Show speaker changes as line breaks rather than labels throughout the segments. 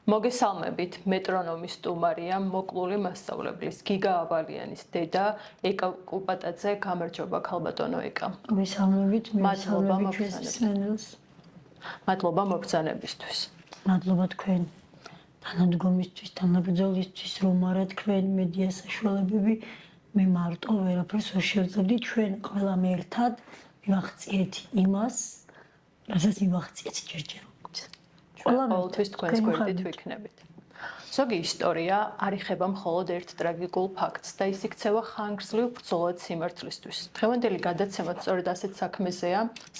მოგესალმებით, მეტრონომის სტუმარია, მოკლული მასწავლებლის გიგა ავალიანის დედა ეკა კუპატაძე, გამარჯობა ქალბატონო ეკა.
მოგესალმებით, ჩვენს
მადლობა მოგზანებისთვის.
მადლობა თქვენ თანადგომისთვის, თანაბრძოლისთვის, რომ არა თქვენ მედია საშუალებები, მე მარტო ვერაფერს ვერ შევძლებდი, ჩვენ ყველამ ერთად მივახციეთ იმას, რასაც მივახციეთ ჯერჯერობით.
ყოველთვის თქვენს გვერდით ვიქნებით. ზოგი ისტორია არ იხება მხოლოდ ერთ ტრაგიკულ ფაქტს და ის იქცევა ხანგრძლივ ბრძოლად სიმართლისთვის. დღევანდელი გადაცემა სწორედ ასეთ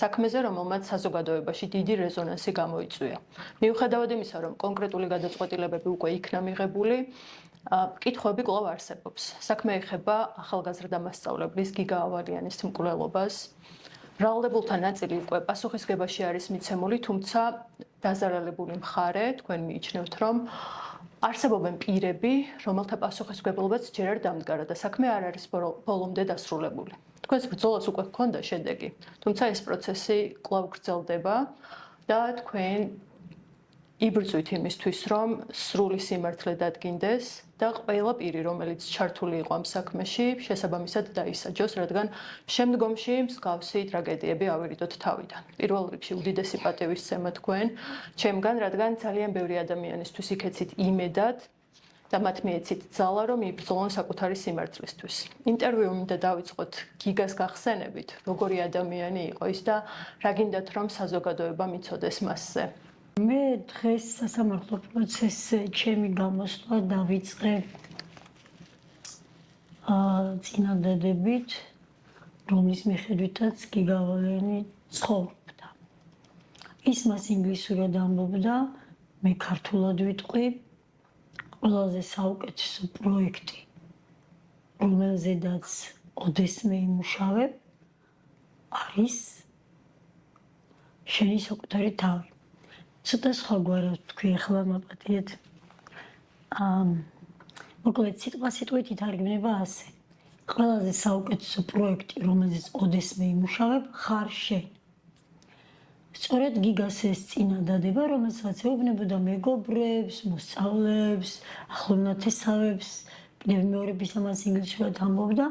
საქმეზე, რომელმაც საზოგადოებაში დიდი რეზონანსი გამოიწვია. მიუხედავად იმისა, რომ კონკრეტული გადაწყვეტილებები უკვე იქნა მიღებული, კითხვები კვლავ არსებობს. საქმე ეხება ახალგაზრდა მასწავლებლის გიგა ავალიანის მკვლელობას. ბრალდებულთა ნაწილი უკვე პასუხისგებაში არის მიცემული, თუმცა დაზარალებული მხარე, თქვენ მიიჩნევთ, რომ არსებობენ პირები, რომელთა პასუხისგებლობაც ჯერ არ დამდგარა და საქმე არ არის ბოლომდე დასრულებული. თქვენს ბრძოლას უკვე ჰქონდა შედეგი, თუმცა ეს პროცესი კვლავ გრძელდება და თქვენ იბრძვით იმისთვის, რომ სრული სიმართლე დადგინდეს და ყველა პირი, რომელიც ჩართული იყო ამ საქმეში, შესაბამისად დაისაჯოს, რადგან შემდგომში მსგავსი ტრაგედიები ავირიდოთ თავიდან. პირველ რიგში უდიდესი პატივისცემა თქვენ, ჩემგან, რადგან ძალიან ბევრი ადამიანისთვის იქეცით იმედად და მათ მიეცით ძალა, რომ იბრძოლონ საკუთარი სიმართლისთვის. ინტერვიუ მინდა დავიწყოთ გიგას გახსენებით, როგორი ადამიანი იყო ის და რა გინდათ, რომ საზოგადოება მიცოდეს მასზე.
მე დღეს სასამართლო პროცესზე ჩემი გამოსვლა დავიწყე წინადადებით, რომლის მიხედვითაც გიგა ავალიანი ცხოვრობდა. ის მას ინგლისურად ამბობდა, მე ქართულად ვიტყვი. ყველაზე საუკეთესო პროექტი, რომელზედაც ოდესმე იმუშავებ, არის შენი საკუთარი თავი. ცოტა სხვაგვარად თქვი, ახლა მაპატიეთ. მოკლედ სიტყვით ითარგმნება ასე. ყველაზე საუკეთესო პროექტი, რომელზეც ოდესმე იმუშავებ, ხარ შენ. სწორედ გიგას ეს წინადადება, რომელსაც ეუბნებოდა მეგობრებს, მოსწავლეებს, ახლო ნათესავებს, კიდევ მეორების ამას ინგლისურად ამბობდა,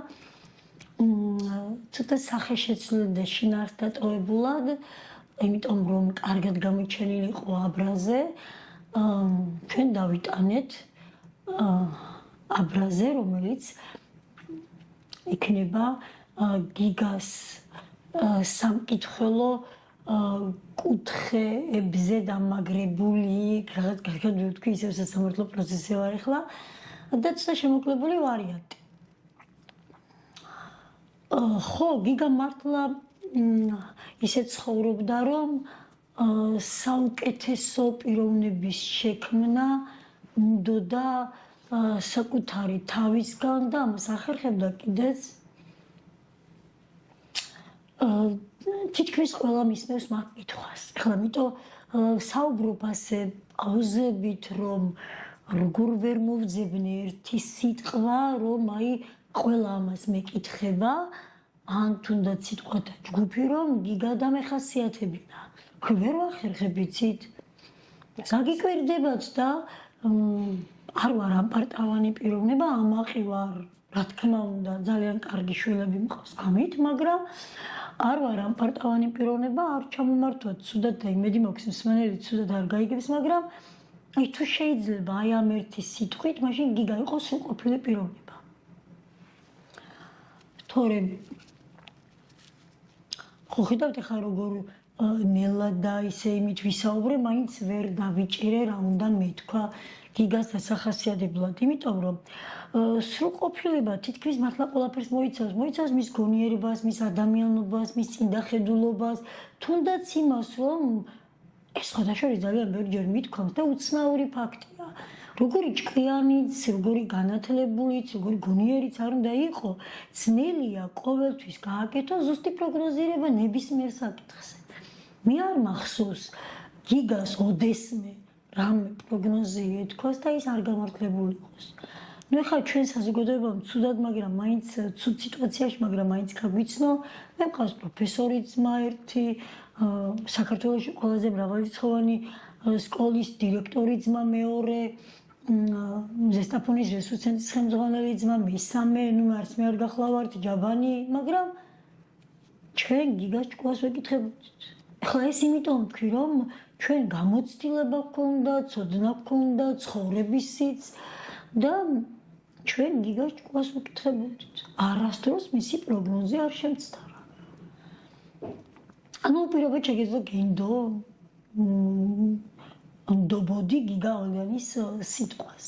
ცოტა სახეშეცვლილად და შინაარსდატოვებულად, იმიტომ რომ კარგად გამოჩენილი იყო აბრაზე, ჩვენ დავიტანეთ აბრაზე, რომელიც იქნება გიგას სამკითხველო კუთხეებზე დამაგრებული, რაღაც კარგად ვთქვი, ისევ სასამართლო პროცესზე ვარ ახლა და ცოტა შემოკლებული ვარიანტი. ხო, გიგა მართლა ისე ცხოვრობდა, რომ საუკეთესო პიროვნების შექმნა უნდოდა საკუთარი თავისგან და ამას ახერხებდა კიდეც თითქმის ყველა მისმევს მაგ კითხვას. ახლა მიტო საუბრობ ასე პაუზებით, რომ როგორ ვერ მოვძებნი ერთი სიტყვა, რომ აი ყველა ამას მეკითხება, ან თუნდაც სიტყვათა ჯგუფი, რომ გიგა დამეხასიათებინა. ვერ ვახერხებ იცით. გაგიკვირდებათ და არ ვარ ამპარტავანი პიროვნება, ამაყი ვარ, რა თქმა უნდა, ძალიან კარგი შვილები მყავს ამით, მაგრამ არ ვარ ამპარტავანი პიროვნება, არ ჩამომართვათ ცუდად და იმედი მაქვს მსმენელი ცუდად არ გაიგებს, მაგრამ აი თუ შეიძლება აი ამ ერთი სიტყვით, მაშინ გიგა იყოს სრულყოფილი პიროვნება. თორემ ხო ხედავთ ახლა როგორ ნელა და ისე იმით ვისაუბრე, მაინც ვერ დავიჭირე რა უნდა მეთქვა გიგას დასახასიათებლად, იმიტომ რომ სრულყოფილება თითქმის მართლა ყველაფერს მოიცავს მის გონიერებას, მის ადამიანობას, მის წინდახედულობას, თუნდაც იმას, რომ ეს სხვადასხვა ძალიან ბევრჯერ მithქვამს და უცნაური ფაქტია. როგორი ჭკვიანიც, როგორი განათლებულიც, როგორი გონიერიც არ უნდა იყო, ძნელია ყოველთვის გააკეთო ზუსტი პროგნოზირება ნებისმიერ საკითხზე. მე არ მახსოვს გიგას ოდესმე რამე პროგნოზი ეთქვას და ის არ გამართლებული იყოს. ნუ ეხლა ჩვენ საზოგადოებამ ცუდად, მაგრამ მაინც ცუდ სიტუაციაში, მაგრამ მაინც გაგვიცნო, მე მყავს პროფესორი ძმა ერთი, საქართველოში ყველაზე მრავალრიცხოვანი სკოლის დირექტორი ძმა, მეორე ზესტაფონის რესურს ცენტრის ხელმძღვანელი ძმა, მესამე, არც მე არ გახლავართ, ჯაბანი, მაგრამ ჩვენ გიგას ჭკუას ვეკითხებოდით. ახლა ეს იმიტომ ვთქვი, რომ ჩვენ გამოცდილება გვქონდა, ცოდნა გვქონდა, ცხოვრებისიც და ჩვენ გიგას ჭკუას ვეკითხებოდით. არასდროს მისი პროგნოზი არ შემცდარა. ანუ პირობად შეგეძლო გინდო ნდობოდი გიგა ოლიანის სიტყვას.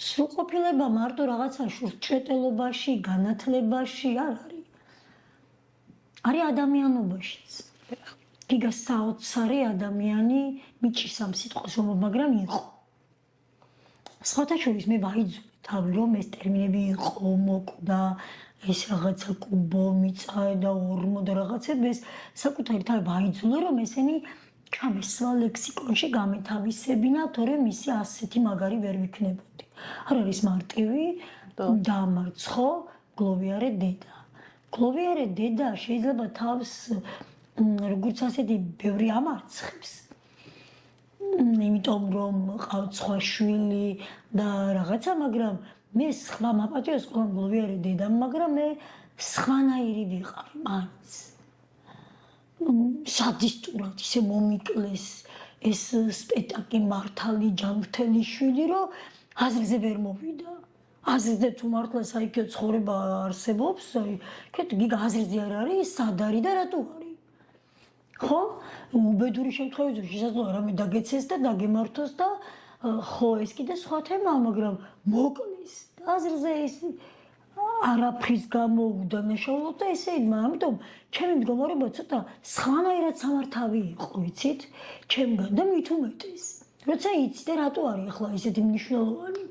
სრულყოფილება მარტო რაღაცა შურთჭრეტელობაში, განათლებაში არ არის. არის ადამიანობაშიც. გიგა საოცარი ადამიანი მიჭირს ამ სიტყვას, მაგრამ იყო. სხვათა შორის მე ვაიძულე თავი, რომ ეს ტერმინები იყო, მოკვდა, ეს რაღაცა კუბო, მიწა და ორმო და რაღაცები, ეს საკუთარი თავი ვაიძულე, რომ ესენი ჩამესვა ლექსიკონში გამეთავისებინა, თორემ მისი ასეთი მაგარი ვერ ვიქნებოდი. არ არის მარტივი, დაამარცხო გლოვიარე დედა. გლოვიარე დედა შეიძლება თავს როგორც ასეთი ბევრი ამარცხებს. იმიტომ რომ ყავთ სხვა შვილი და რაღაცა, მაგრამ მე სხვა მაპატიოს ყველამ გლოვიარე დედამ, მაგრამ მე სხვანაირი ვიყავი მაინც. სადისტურად ისე მომიკლეს ეს სპექტაკლი მართალი ჯანმრთელი შვილი, რომ აზრზე ვერ მოვიდა. აზრზე თუ მართლა საიქიო ცხოვრება არსებობს, გიგა აზრზე არ არის, სად არის და რატო არის. ხო? უბედური შემთხვევაში შესაძლოა რამე დაგეცეს და დაგემართოს და ხო ეს კიდე სხვა თემაა, მაგრამ მოკლეს. აზრზე ის არაფრის გამო უდანაშაულობ და ესე იმა, ამიტომ ჩემი მდგომარეობა ცოტა სხვანაირად სამართავი იყო, იცით? ჩემგან და მით უმეტეს. როცა იცი და რატო არის ახლა ისეთი მნიშვნელოვანი?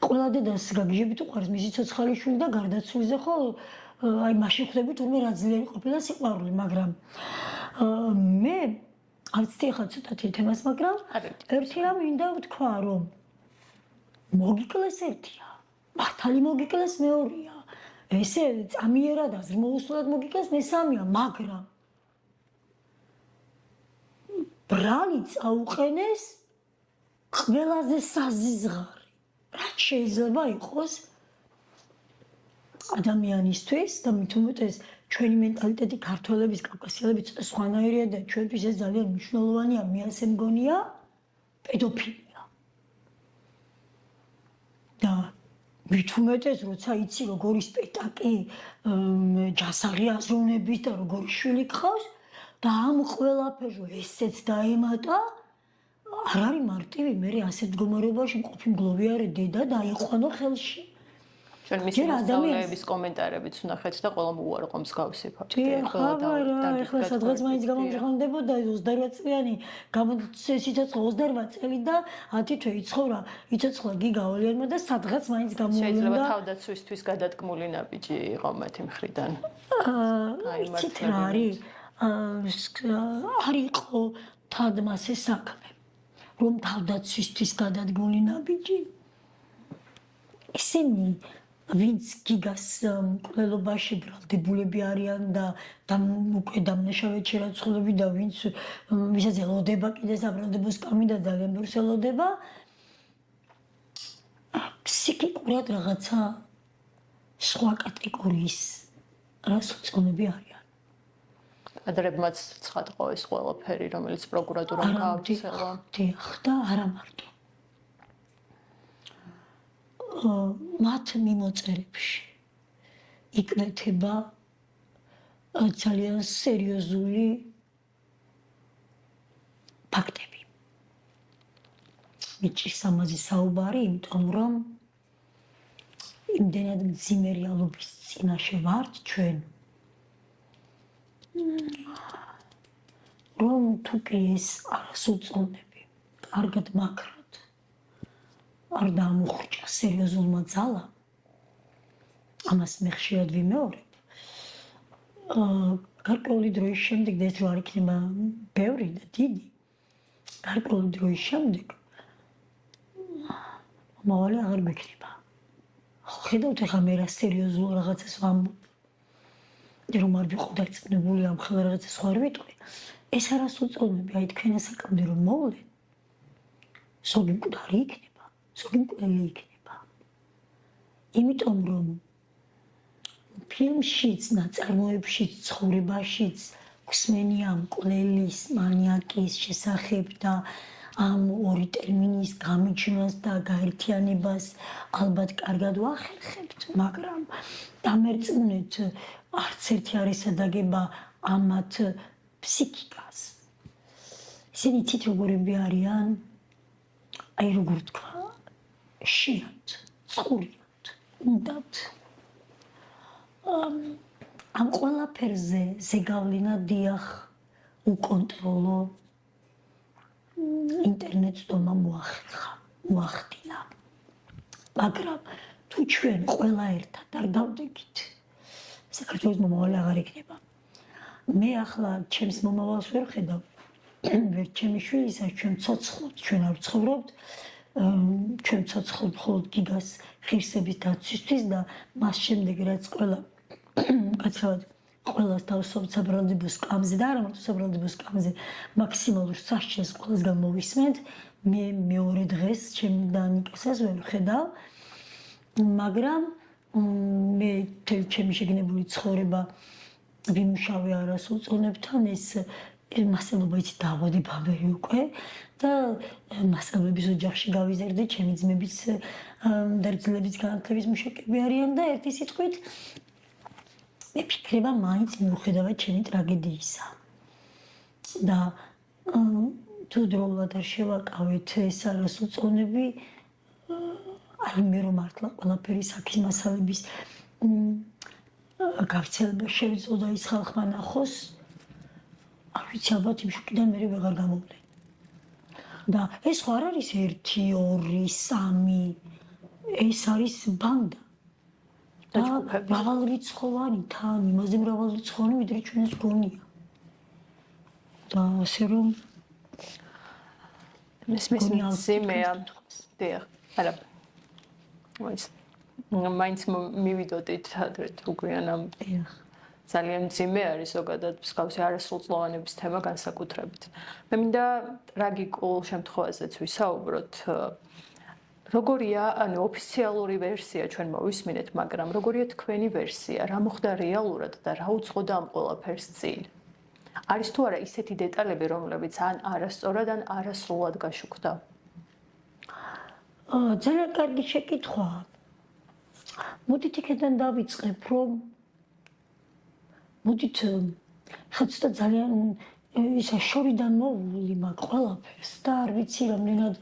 ყველა დედას გაგიჟებით უყვარს მისი ცოცხალი შვილი და გარდაცვლიზე ხო აი მაშინ ხვდები თურმე რა ძლიერი ყოფილა სიყვარული, მაგრამ მე არ ვიცი ახლა ცოტათი თემას, მაგრამ ერთი რამ მინდა ვთქვა, რომ მოგიკლეს ერთია, მართალი მოგიკლეს მეორეა, ესე წამიერად აზრმოუსვლად მოგიკლეს მესამეა, მაგრამ ბრალი წაუყენეს ყველაზე საზიზღარი. რაც შეიძლება იყოს ადამიანისთვის და მით უმეტეს ჩვენი მენტალიტეტი ქართველების, კავკასიელების ცოტა სხვანაირია და ჩვენთვის ეს ძალიან მნიშვნელოვანია, მე ასე მგონია, პედოფილია. და მით უმეტეს როცა იცი როგორი სპექტაკლი ჯასაღი აზროვნების და როგორი შვილი გყავს და ამ ყველაფერზე ესეც დაემატა, არ არის მარტივი მე ასეთ მდგომარეობაში მყოფი მგლოვიარე დედა და აიყვანო ხელში.
ჩვენ მისი მასწავლებლების კომენტარებიც ვნახეთ და ყველამ უარყო მსგავსი ფაქტი.
ახლა სადღაც მაინც გამომჟღავნდებოდა 28 წლიანი სიცოცხლე 28 წელი და 10 თვე იცოცხლა გიგა ოლიანმა და სადღაც მაინც გამოვლინდა.
შეიძლება თავდაცვისთვის გადადგმული ნაბიჯი იყო მათი მხრიდან.
იცით რა არის? არ იყო თადმასე საქმე, რომ თავდაცვისთვის გადადგმული ნაბიჯი. ისინი ვინც გიგას მკვლელობაში ბრალდებულები არიან და უკვე დამნაშავედ შერაცხულები და ვისაც ელოდება კიდე საბრალდებო სკამი და ძალიან ბევრს ელოდება, ფსიქიკურად რაღაცა სხვა კატეგორიის რას უწონები არიან.
ადრებმაც ცხადყო ეს ყველაფერი, რომელიც პროკურატურამ გაავრცელა.
დიახ და არა მარტო. მათ მიმოწერებში იკნეთება ძალიან სერიოზული ფაქტები. მიჭირს ამაზე საუბარი, იმიტომ რომ იმდენად მძიმე რეალობის წინაშე ვართ ჩვენ, რომ თუ კი ეს არას უწონები, კარგად მაქრად არ დამუხრჭა სერიოზულმა ძალამ, ამას მე ხშირად ვიმეორებ. გარკვეული დროის შემდეგ და ეს რო არ იქნება ბევრი და დიდი, გარკვეული დროის შემდეგ მომავალი აღარ გვიქნება. ხედავთ ახლა მე რა სერიოზულ რაღაცას ვამბობ. რომ არ ვიყო დარწმუნებული ამ ხელა რაღაცა სხვა არ ვიტყვი. ეს არასრულწლოვნები, აი თქვენ ასაკამდე რომ მოვლენ, ზოგი მკვდარი იქნება, ზოგი მკვლელი იქნება. იმიტომ რომ ფილმშიც, ნაწარმოებშიც, ცხოვრებაშიც გვსმენია მკვლელის, მანიაკის შესახებ და ამ ორი ტერმინის გამიჩნევას და გაერთიანებას ალბათ კარგად ვახერხებთ, მაგრამ დამერწმუნეთ, არც ერთი არ ესადაგება ამათ ფსიქიკას. ისინი იცით როგორები არიან? აი როგორ თქვა, შიათ, წყურიათ, უნდათ. ამ ყველაფერზე ზეგავლენა დიახ, უკონტროლო ინტერნეტს დომა მოახდინა. მაგრამ თუ ჩვენ ყველა ერთად არ დავდეგით, საქართველოს მომავალი აღარ იქნება. მე ახლა ჩემს მომავალს ვერ ხედავ, ვერ ჩემი შვილისაც, ჩვენ ცოცხლობთ, ჩვენ არ ვცხოვრობთ, ჩვენ ცოცხლობთ მხოლოდ გიგას ღირსების დაცვისთვის და მას შემდეგ რაც ყველა კაცრავად ყველას დავსვამთ საბრალდებო სკამზე და არა მარტო საბრალდებო სკამზე, მაქსიმალურ სასჯელს ყველასგან მოვისმენთ. მე მეორე დღეს ჩემი და ნიკასაც ვერ ვხედავ, მაგრამ მე მთელი ჩემი შეგნებული ცხოვრება ვიმუშავე არასრულწლოვნებთან, ეს მასწავლებლობა იცით დავადი ბაბერი უკვე და მასწავლებლების ოჯახში გავიზარდე, ჩემი ძმებიც და რძლებიც განათლების მუშაკები არიან და ერთი სიტყვით მე ფიქრება მაინც მიუხედავად ჩემი ტრაგედიისა. და თუ დროულად არ შევაკავეთ ეს არასრულწლოვნები, აი მე რომ მართლა ყველაფერი საქის მასალების გავრცელება შევძლო და ის ხალხმა ნახოს, არ ვიცი, ალბათ იმ შოკიდან მე ვეღარ გამოვლენ. და ეს ხო არ არის 1, 2, 3, ეს არის ბანდა. და მრავალრიცხოვანი თან, იმაზე მრავალრიცხოვანი, ვიდრე ჩვენს გონია. და ასე რომ
მესმის მძიმეა. დიახ, არა. მაინც მივიდოდით ადრეთ უგვიან ამ ძალიან მძიმე არის ზოგადად მსგავსი არასრულწლოვანების თემა განსაკუთრებით. მე მინდა ტრაგიკულ შემთხვევაზეც ვისაუბროთ. როგორია, ანუ ოფიციალური ვერსია ჩვენ მოვისმინეთ, მაგრამ როგორია თქვენი ვერსია, რა მოხდა რეალურად და რა უძღოდა ამ ყველაფერს წინ? არის თუ არა ისეთი დეტალები, რომლებიც ან არასწორად, ან არასრულად გაშუქდა?
ძალიან კარგი შეკითხვაა. მოდით იქიდან დავიწყებ, რომ მოდით ხა ცოტა ძალიან ისა შორიდან მოვული მაგ ყველაფერს და არ ვიცი რამდენად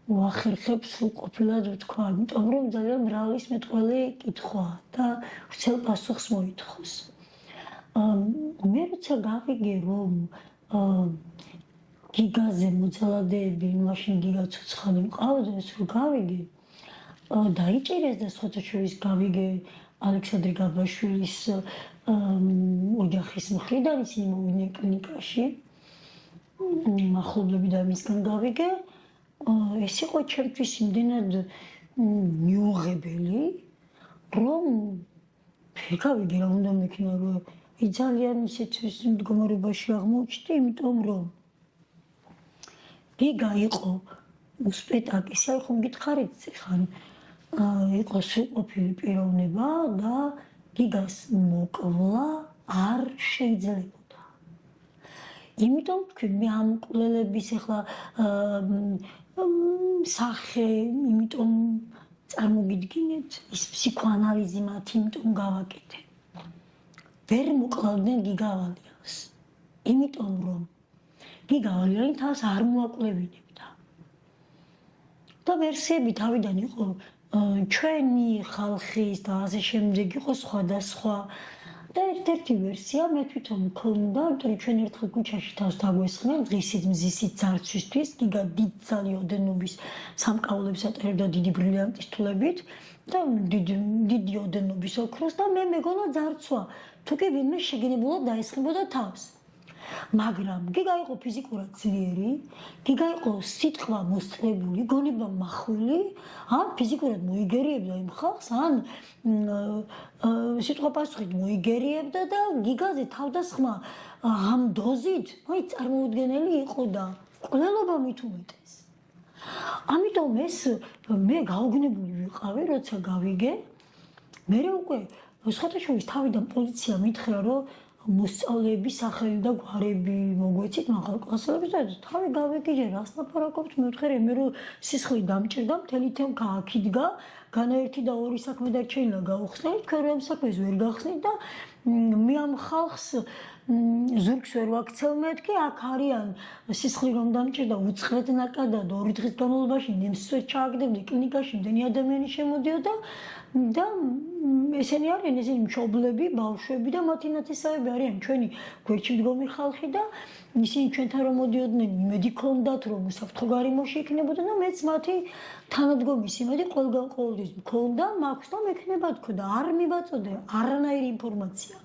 ვახერხებ სრულყოფილად ვთქვა, იმიტომ რომ ძალიან მრავლის მეტყველი კითხვაა და ვრცელ პასუხს მოითხოვს. მე როცა გავიგე, რომ გიგაზე მოძალადეები, მაშინ გიგა ცოცხალი მყავდეს, რომ გავიგე, დაიჭირეს და სხვათა შორის გავიგე ალექსანდრე გაბაშვილის ოჯახის მხრიდან, ისინი მოვიდნენ კლინიკაში, მახლობლები და მისგან გავიგე. ეს იყო ჩემთვის იმდენად მიუღებელი, რომ გავიგე რა უნდა მექნა, რომ ძალიან ისეთის მდგომარეობაში აღმოჩნდი, იმიტომ რომ გიგა იყო უსპეტაკის, აი ხომ გითხარით ხან იყო სრულყოფილი პიროვნება და გიგას მოკლა არ შეიძლებოდა. იმიტომ თქვი მე ამ მკვლელების ახლა სახე, იმიტომ წარმოგიდგინეთ, ის ფსიქოანალიზი მათ იმიტომ გავაკეთე. ვერ მოკლავდნენ გიგავალიანს. იმიტომ რომ გიგავალიანი თავს არ მოაკვლევინებდა. და ვერსიები თავიდან იყო ჩვენი ხალხის და ასე შემდეგ იყო სხვადასხვა. და ერთ-ერთი ვერსია მე თვითონ მქონდა, იმიტომ რომ ჩვენ ერთხელ ქუჩაში თავს დაგვესხნენ დღისით მზისით ძარცვისთვის, გიგა დიდ ძალიან ოდენობის სამკაულებს ატარებდა დიდი ბრილიანტის თულებით და დიდი ოდენობის ოქროს და მე მეგონა ძარცვა. თუ კი ვინმე შეგნებულად დაესხებოდა თავს. მაგრამ გიგა იყო ფიზიკურად ძლიერი, გიგა იყო სიტყვა მოსწრებული, გონება მახვილი, ან ფიზიკურად მოიგერიებდა იმ ხალხს, ან სიტყვა პასუხით მოიგერიებდა და გიგაზე თავდასხმა ამ დოზით, აი წარმოუდგენელი იყო და ყველობა მით უმეტეს. ამიტომ ეს მე გაუგნებული ვიყავი, როცა გავიგე. მე უკვე სხვათაშორის თავიდან პოლიცია მითხრა, რომ მოსწავლეების სახელი და გვარები მოგვეცით მაღალკლასელებს და თავი გავიგე, რას ლაპარაკობთ, მევთხარ მე რომ სისხლი დამჭირდა, მთელი თემქა აქ იდგა, განაერთი და ორი საქმე დარჩენილა გაუხსნით, თქვენ რომ საქმეს ვერ გახსნით და მე ამ ხალხს ზურგს ვერ ვაქცევ მეთქი, აქ არიან სისხლი რომ დამჭირდა უწყლეთ ნაკადად 2 დღის განმავლობაში ნემსვერ ჩააგდებდი კლინიკაში, მდენი ადამიანი შემოდიოდა და ესენი არიან ესენი მშობლები, ბავშვები და მათი ნათესავები არიან ჩვენი გვერდში მდგომი ხალხი და ისინი ჩვენთან რომ მოდიოდნენ, იმედი ჰქონდათ რომ უსაფრთხო გარემოში იქნებოდნენ და მეც მათი თანადგომის იმედი ყველგან ყოველთვის მქონდა, მაქვს და მექნება თქო და არ მივაწოდე არანაირი ინფორმაცია.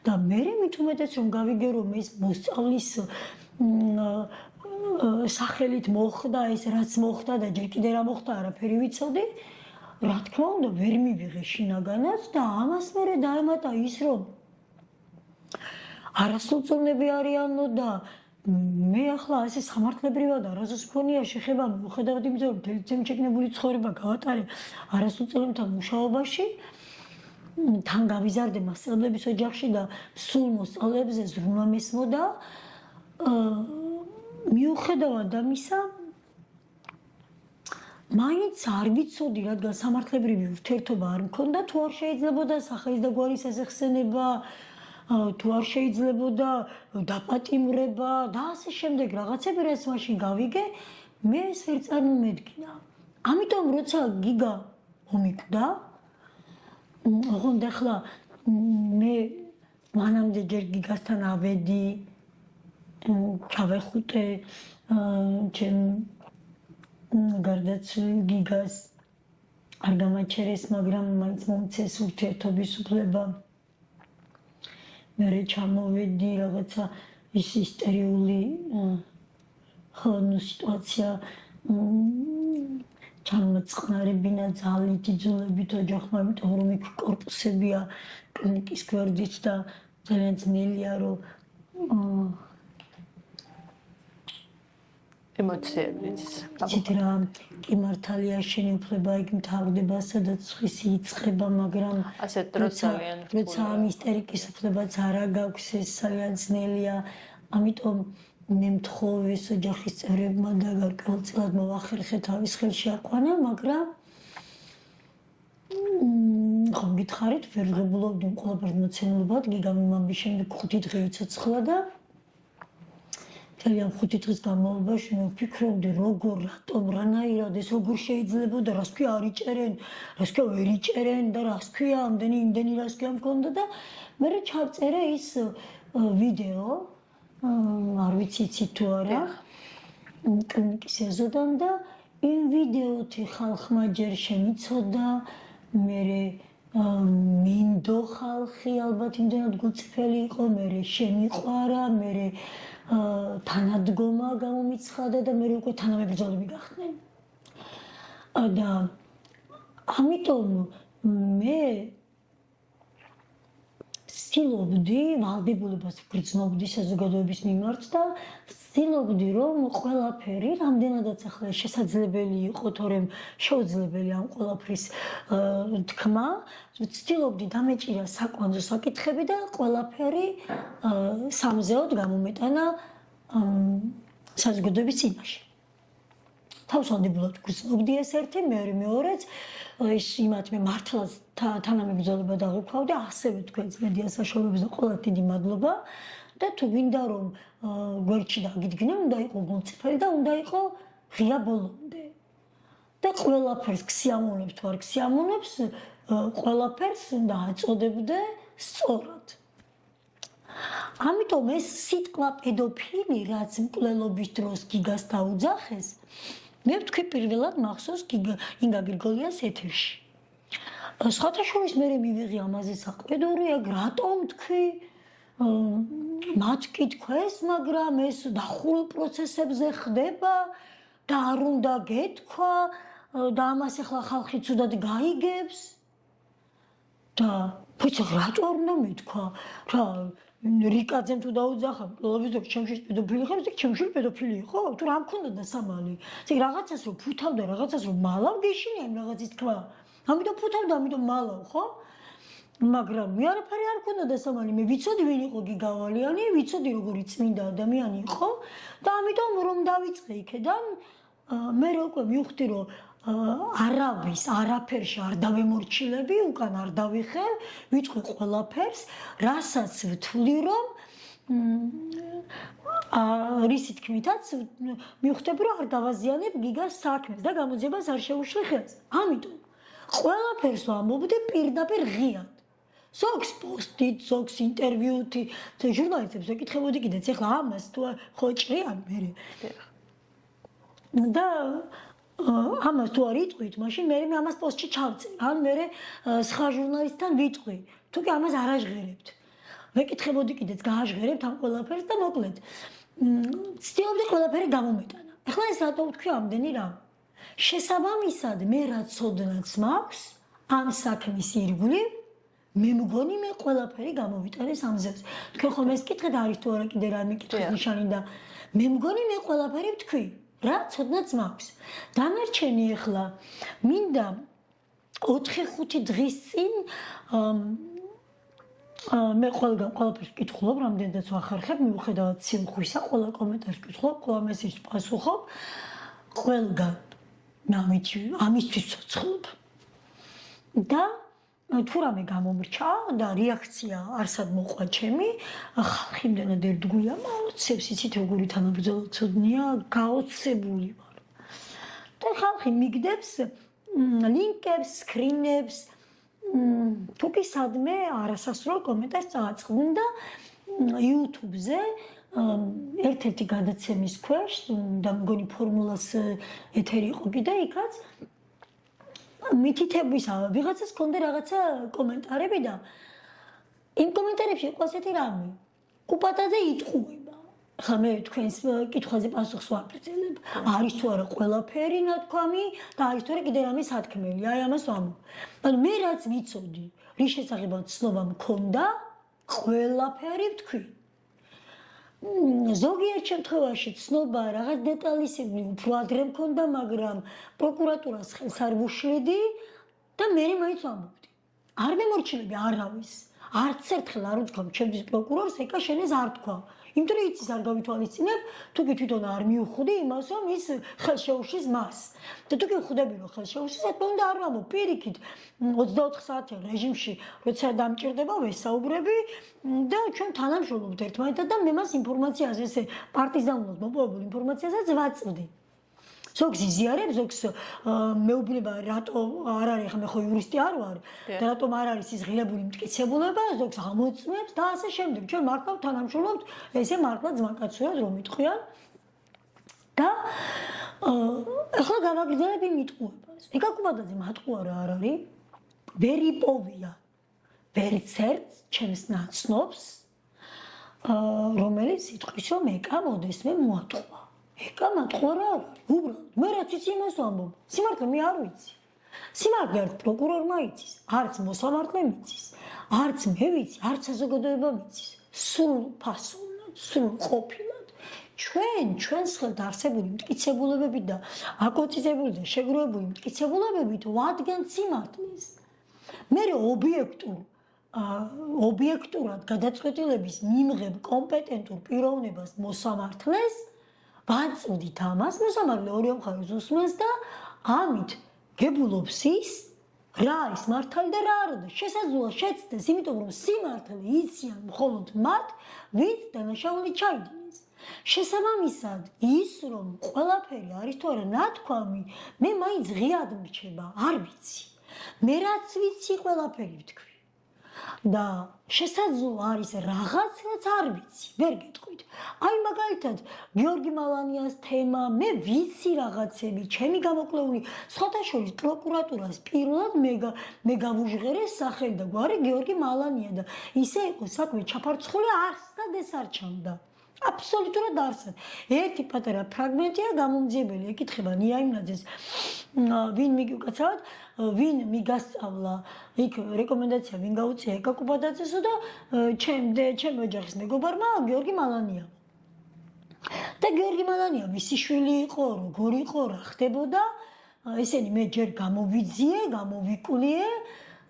და მე მით უმეტეს რომ გავიგე რომ ეს მოსწავლის სახელით მოხდა ეს რაც მოხდა და ჯერ კიდე რა მოხდა არაფერი ვიცოდი. რა თქმა უნდა ვერ მივიღე შინაგანად და ამას მერე დაემატა ის რომ არასრულწლოვნები არიანო და მე ახლა ასე სამართლებრივად არასდროს მქონია შეხება მიუხედავად იმისა რომ მთელი ჩემი შეგნებული ცხოვრება გავატარე არასრულწლოვნებთან მუშაობაში თან გავიზარდე მასწავლებლების ოჯახში და სულ მოსწავლეებზე ზრუნვა მესმოდა მიუხედავად ამისა მაინც არ ვიცოდი, რადგან სამართლებრივი ურთიერთობა არ მქონდა, თუ არ შეიძლებოდა სახელის და გვარის ასახსენება, თუ არ შეიძლებოდა დაპატიმრება და ასე შემდეგ რაღაცები, რაც მაშინ გავიგე, მე ეს ვერ წარმომედგინა. ამიტომ როცა გიგა მომიკვდა, ოღონდ ახლა მე მანამდე ჯერ გიგასთან ავედი, ჩავეხუტე ჩემ გარდაცვლილ გიგას არ გამაჩერეს, მაგრამ მაინც მომცეს ურთიერთობის უფლება. მე ჩამოვედი რაღაცა ის ისტერიული სიტუაცია ჩამოწყნარებინა ძალით იძულებით ოჯახმა, იმიტომ რომ იქ კორპუსებია კლინიკის გვერდით და ძალიან ძნელია რომ
ემოციებიც.
ცითრა კი მართალია შენი უფლება იქ მთავრდება, სადაც ხისი იწყება, მაგრამ
ასეთ დროს ძალიან
როცა ამ ისტერიკის უფლებაც არა გაქვს, ეს ძალიან ძნელია. ამიტომ მე მთხოვ ეს ოჯახის წევრებმა და გარკვეულწილად მოვახერხე თავის ხელში აყვანა, მაგრამ ხომ გითხარით, ვერ ვღებულობდი ყველაფერს მოცემულობად, გიგამ იმამის შემდეგ 5 დღე იცოცხლა და ძალიან 5 დღის განმავლობაში მე ვფიქრობდი როგორ, რატომ, რანაირად ეს როგორ შეიძლებოდა, რას ქვია არ იჭერენ, რას ქვია ვერ იჭერენ და რას ქვია იმდენი რას ქვია მქონდა და მე ჩავწერე ის ვიდეო, არ ვიცი იცით თუ არა, კლინიკის ეზოდან და იმ ვიდეოთი ხალხმა ჯერ შემიცოდა, მე მინდო ხალხი ალბათ იმდენად გულწრფელი იყო, მე შემიყვარა, მე თანადგომა გამომიცხადა და მე უკვე თანამებრძოლები გახდნენ. და ამიტომ მე ცდილობდი ვალდებულებას ვგრძნობდი საზოგადოების მიმართ და ცდილობდი რომ ყველაფერი რამდენადაც ახლა შესაძლებელი იყო, თორემ შეუძლებელი ამ ყველაფრის თქმა, ცდილობდი დამეჭირა საკვანძო საკითხები და ყველაფერი სამზეოდ გამომეტანა საზოგადოების წინაშე. თავსავდებულად ვგრძნობდი ეს ერთი, მეორეც ეს იმათ მე მართლაც თანამებრძოლება დავიქვავდი, ასევე თქვენს მედია საშუალებებზე ყველა დიდი მადლობა და თუ გინდა რომ გვერდში დაგიდგნენ, უნდა იყო გულწრფელი და უნდა იყო ღია ბოლომდე. და ყველაფერს ქსიამოვნებს თუ არ ქსიამოვნებს, ყველაფერს უნდა აწოდებდე სწორად. ამიტომ ეს სიტყვა პედოფილი, რაც მკვლელობის დროს გიგას დაუძახეს, მე ვთქვი პირველად მახსოვს ინგა გრიგოლიას ეთერში. სხვათა შორის მე მივიღე ამაზე საყვედური, ეგ რატომ თქვი? მათ კითხვეს, მაგრამ ეს დახურულ პროცესებზე ხდება და არ უნდა გეთქვა და ამას ახლა ხალხი ცუდად გაიგებს და ფუჩა რატო არ უნდა მეთქვა რა რიკაძემ თუ დაუძახა ტელევიზორში ჩემში პედოფილი ხარ ისე ჩემში პედოფილი იყო თუ რა მქონდა დასამალი ისე რაღაცას რომ ფუთავდა რაღაცას რომ მალავ გეშინია იმ რაღაცის თქვა ამიტომ ფუთავდა ამიტომ მალავ ხო მაგრამ მე არაფერი არ მქონდა დასამალი მე ვიცოდი ვინ იყო გიგავალიანი ვიცოდი როგორი წმინდა ადამიანი იყო და ამიტომ რომ დავიწყე იქედან მე უკვე მივხვდი რომ არავის არაფერში არ დავემორჩილები უკან არ დავიხე ვიტყვი ყველაფერს რასაც ვთვლი რომ რისი თქმითაც მივხვდები რომ არ დავაზიანებ გიგას საქმეს და გამოძიებას არ შეუშლი ხელს ამიტომ ყველაფერს ვამბობდი პირდაპირ ღიად ზოგს პოსტით, ზოგს ინტერვიუთი, ჟურნალისტებს ეკითხებოდი კიდეც, ეხლა ამას თუ ხო ჭრიან მე. და ამას თუ არ იტყვით, მაშინ მე ამას პოსტში ჩავწერ. ან მე სხვა ჟურნალისტთან ვიტყვი, თუ კი ამას არ აჟღერებთ. ვეკითხებოდი კიდეც, გააჟღერებთ ამ ყველაფერს და მოკლედ. ცდილობდი ყველაფერი გამომეტანა. ეხლა ეს რატო ვთქვი ამდენი რამ? შესაბამისად, მე რაც ცოდნაც მაქვს ამ საქმის ირგვლივ მე მგონი მე ყველაფერი გამოვიტანე სამზეს. თქვენ ხომ ეს კითხეთ არის თუ არა კიდე რა მიკითხეთ ნიშანი და მე მგონი მე ყველაფერი ვთქვი. რა ცოდნაც მაქვს. დანარჩენი ახლა მინდა 4-5 დღის წინ მე ყველაფერს ვკითხულობ, რამდენადაც ვახერხებ, მიუხედავად სიმხვისა, ყველა კომენტარს ვკითხულობ, ყველა მესიჯს პასუხობ. ყველგან ამისთვის ვცხოვრობ. და თუ რამე გამომრჩა და რეაქცია არსად მოყვა ჩემი, ხალხი იმდენად ერდგულა, მოცებს იცით როგორი თანაბრძოლა ცოდნია, გაოცებული ვარ. და ხალხი მიგდებს ლინკებს, სკრინებს, თუ კი სადმე არასასრულ კომენტარს წააწყდნენ და YouTube-ზე ერთ-ერთი გადაცემის ქვეშ და მგონი ფორმულას ეთერი იყო კიდე იქაც მითითებისა ვიღაცას ჰქონდა რაღაცა კომენტარები და იმ კომენტარებში იყო ასეთი რამე კუპატაძე იტყუება ხა მე თქვენს კითხვაზე პასუხს ვაგრძელებ არის თუ არა ყველაფერი ნათქვამი და არის თუ არა კიდე რამე სათქმელი აი ამას ვამბობ ანუ მე რაც ვიცოდი რის შესახებაც ცნობა მქონდა ყველაფერი ვთქვი ზოგიერთ შემთხვევაში ცნობა რაღაც დეტალისები უფრო ადრე მქონდა, მაგრამ პროკურატურას ხელს არ ვუშლიდი და მე მაინც ვამბობდი. არ მემორჩილები არავის. არც ერთხელ არ ვთქვა ჩემთვის პროკურორს, ეკა შენ ეს არ თქვა. იმიტომ რომ იცის არ გავითვალისწინებ, თუ კი თვითონ არ მიუხვდი იმას, რომ ის ხელს შეუშლის მას. და თუ კი ხვდები რომ ხელს შეუშლის, ეთქვა უნდა არ ვამბობ პირიქით 24 საათიან რეჟიმში, როცა დამჭირდება ვესაუბრები და ჩვენ თანამშრომლობთ ერთმანეთთან და მე მას ინფორმაციაზე ესე პარტიზანულად მოპოვებულ ინფორმაციასაც ვაწვდი. ზოგს იზიარებს, ზოგს მეუბნება რატო არ არის, ხა მე ხო იურისტი არ ვარ და რატომ არ არის ის ღირებული მტკიცებულება, ზოგს ამოწმებს და ასე შემდეგ. ჩვენ მართლა თანამშრომლობთ, ესე მართლა ძმაკაცურად რომ იტყვიან. და ახლა გავაგრძელებ იმ იტყუებას. ეკა კუპატაძე მატყუა რა არ არის? ვერ იპოვია ვერცერთ ჩემს ნაცნობს, რომელიც იტყვის რომ ეკა მოდესმე მოატყუა. ეკა მატყუა რა არის? უბრალოდ მე რაც ვიცი იმას ვამბობ. სიმართლე მე არ ვიცი. სიმართლე არც პროკურორმა იცის, არც მოსამართლემ იცის, არც მე ვიცი, არც საზოგადოებამ იცის. სულ ფასოვნად, სულ ყოფილად ჩვენს ხელთ არსებული მტკიცებულებებით და აკონტროლებული და შეგროვებული მტკიცებულებებით ვადგენთ სიმართლეს. მე ობიექტურად გადაწყვეტილების მიმღებ კომპეტენტურ პიროვნებას მოსამართლეს ვაწვდით ამას, მოსამართლე ორივე მხარეს უსმენს და ამით გებულობს ის რა არის მართალი და რა არა და შესაძლოა შეცდეს, იმიტომ რომ სიმართლე იციან მხოლოდ მათ, ვინც დანაშაული ჩაიდინეს. შესაბამისად, ის რომ ყველაფერი არის თუ არა ნათქვამი, მე მაინც ღიად მრჩება, არ ვიცი. მე რაც ვიცი ყველაფერი ვთქვი. და შესაძლოა არის რაღაც, რაც არ ვიცი, ვერ გეტყვით. აი მაგალითად, გიორგი მალანიას თემა, მე ვიცი რაღაცები, ჩემი გამოკვლეული, სხვათა შორის პროკურატურას პირველად მე გავუჟღერე სახელი და გვარი გიორგი მალანია და ისე იყო საქმე ჩაფარცხული არსად ეს არ ჩანდა. აბსოლუტურად არსად. ერთი პატარა ფრაგმენტია გამომძიებელი, ეკითხება ნიაიმნაძეს, ვინ მიგიკაცავთ, ვინ მიგასწავლა, იქ რეკომენდაცია ვინ გაუწია ეკა კუპადაძესო და ჩემ ოჯახის მეგობარმა გიორგი მალანია. და გიორგი მალანია მისი შვილი იყო, როგორ იყო, რა ხდებოდა, ესენი მე ჯერ გამოვიძიე, გამოვიკულიე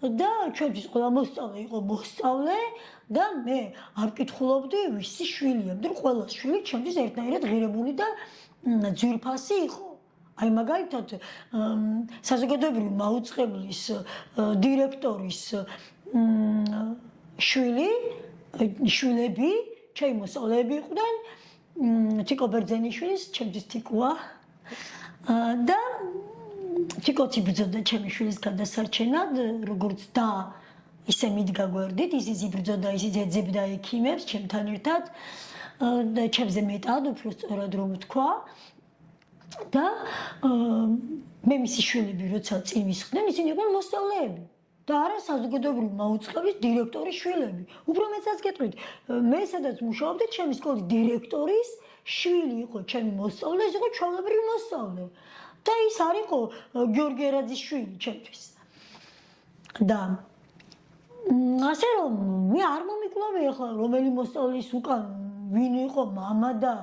და ჩვენთვის ყველა მოსწავლე იყო მოსწავლე და მე არ ვკითხულობდი ვისი შვილია, მაგრამ ყველა შვილი ჩვენთვის ერთნაირად ღირებული და ძვირფასი იყო. აი მაგალითად საზოგადოებრივი მაუწყებლის დირექტორის შვილები, ჩემი მოსწავლეები იყვნენ, თიკო ბერძენიშვილის, ჩემთვის თიკოა და თიკოც იბრძოდა ჩემი შვილის გადასარჩენად, როგორც და ისე მიდგა გვერდით, ისიც იბრძოდა, ისიც ეძებდა ექიმებს ჩემთან ერთად და ჩემზე მეტად, უფრო სწორად რომ ვთქვა. და მე მისი შვილები როცა წინ ვისხდნენ, ისინი იყვნენ მოსწავლეები და არა საზოგადოებრივი მაუწყებლის დირექტორის შვილები. უფრო მეცაც გეტყვით, მე სადაც მუშაობდი, ჩემი სკოლის დირექტორის შვილი იყო ჩემი მოსწავლე, ეს იყო ჩვეულებრივი მოსწავლე. და ის არ იყო გიორგი ერაძის შვილი ჩემთვის. და ასე რომ მე არ მომიკლავე ახლა რომელი მოსწავლის უკან ვინ იყო მამა და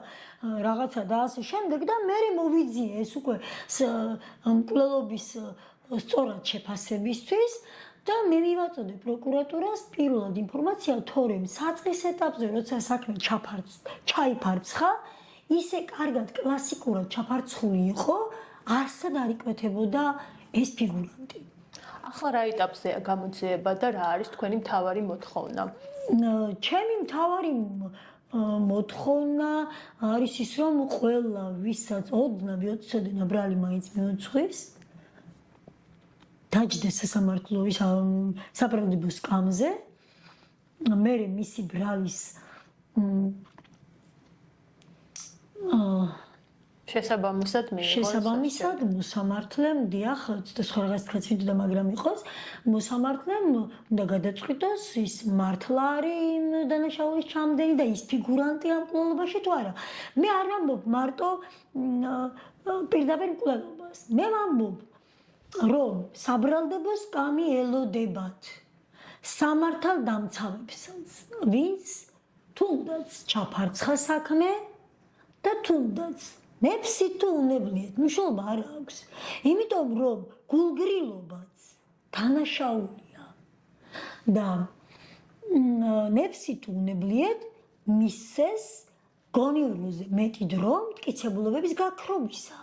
რაღაცა და ასე შემდეგ და მე მოვიძიე ეს უკვე მკვლელობის სწორად შეფასებისთვის და მე მივაწოდე პროკურატურას პირველად ინფორმაცია თორემ საწყის ეტაპზე როცა საქმე ჩაიფარცხა ისე კარგად კლასიკურად ჩაფარცხული იყო არსად არ იკვეთებოდა ეს ფიგურანტი.
ახლა რა ეტაპზეა გამოძიება და რა არის თქვენი მთავარი მოთხოვნა?
ჩემი მთავარი მოთხოვნა არის ის რომ ყველა ვისაც ოდნავ ბრალი მაინც მიუძღვის დაჯდეს სასამართლოის საპრაგდებო სკამზე მე მისი ბრალის
შესაბამისად
მოსამართლემ დიახ სხვა რაღაც თქვაც ვიდოდა მაგრამ იყოს მოსამართლემ უნდა გადაწყვიტოს ის მართლა არის დანაშაულის ჩამდენი და ის ფიგურანტი ამ მკვლელობაში თუ არა მე არ ვამბობ მარტო პირდაპირ მკვლელობას მე ვამბობ რომ საბრალდებო სკამი ელოდებათ სამართალდამცავებსაც ვინც თუნდაც ჩაფარცხა საქმე და თუნდაც ნეფსი თუ უნებლიეთ, მნიშვნელობა არ აქვს. იმიტომ რომ გულგრილობაც დანაშაულია და ნეფსი თუ უნებლიეთ მისცეს გონიურზე მეტი დრო მტკიცებულებების გაქრობისა.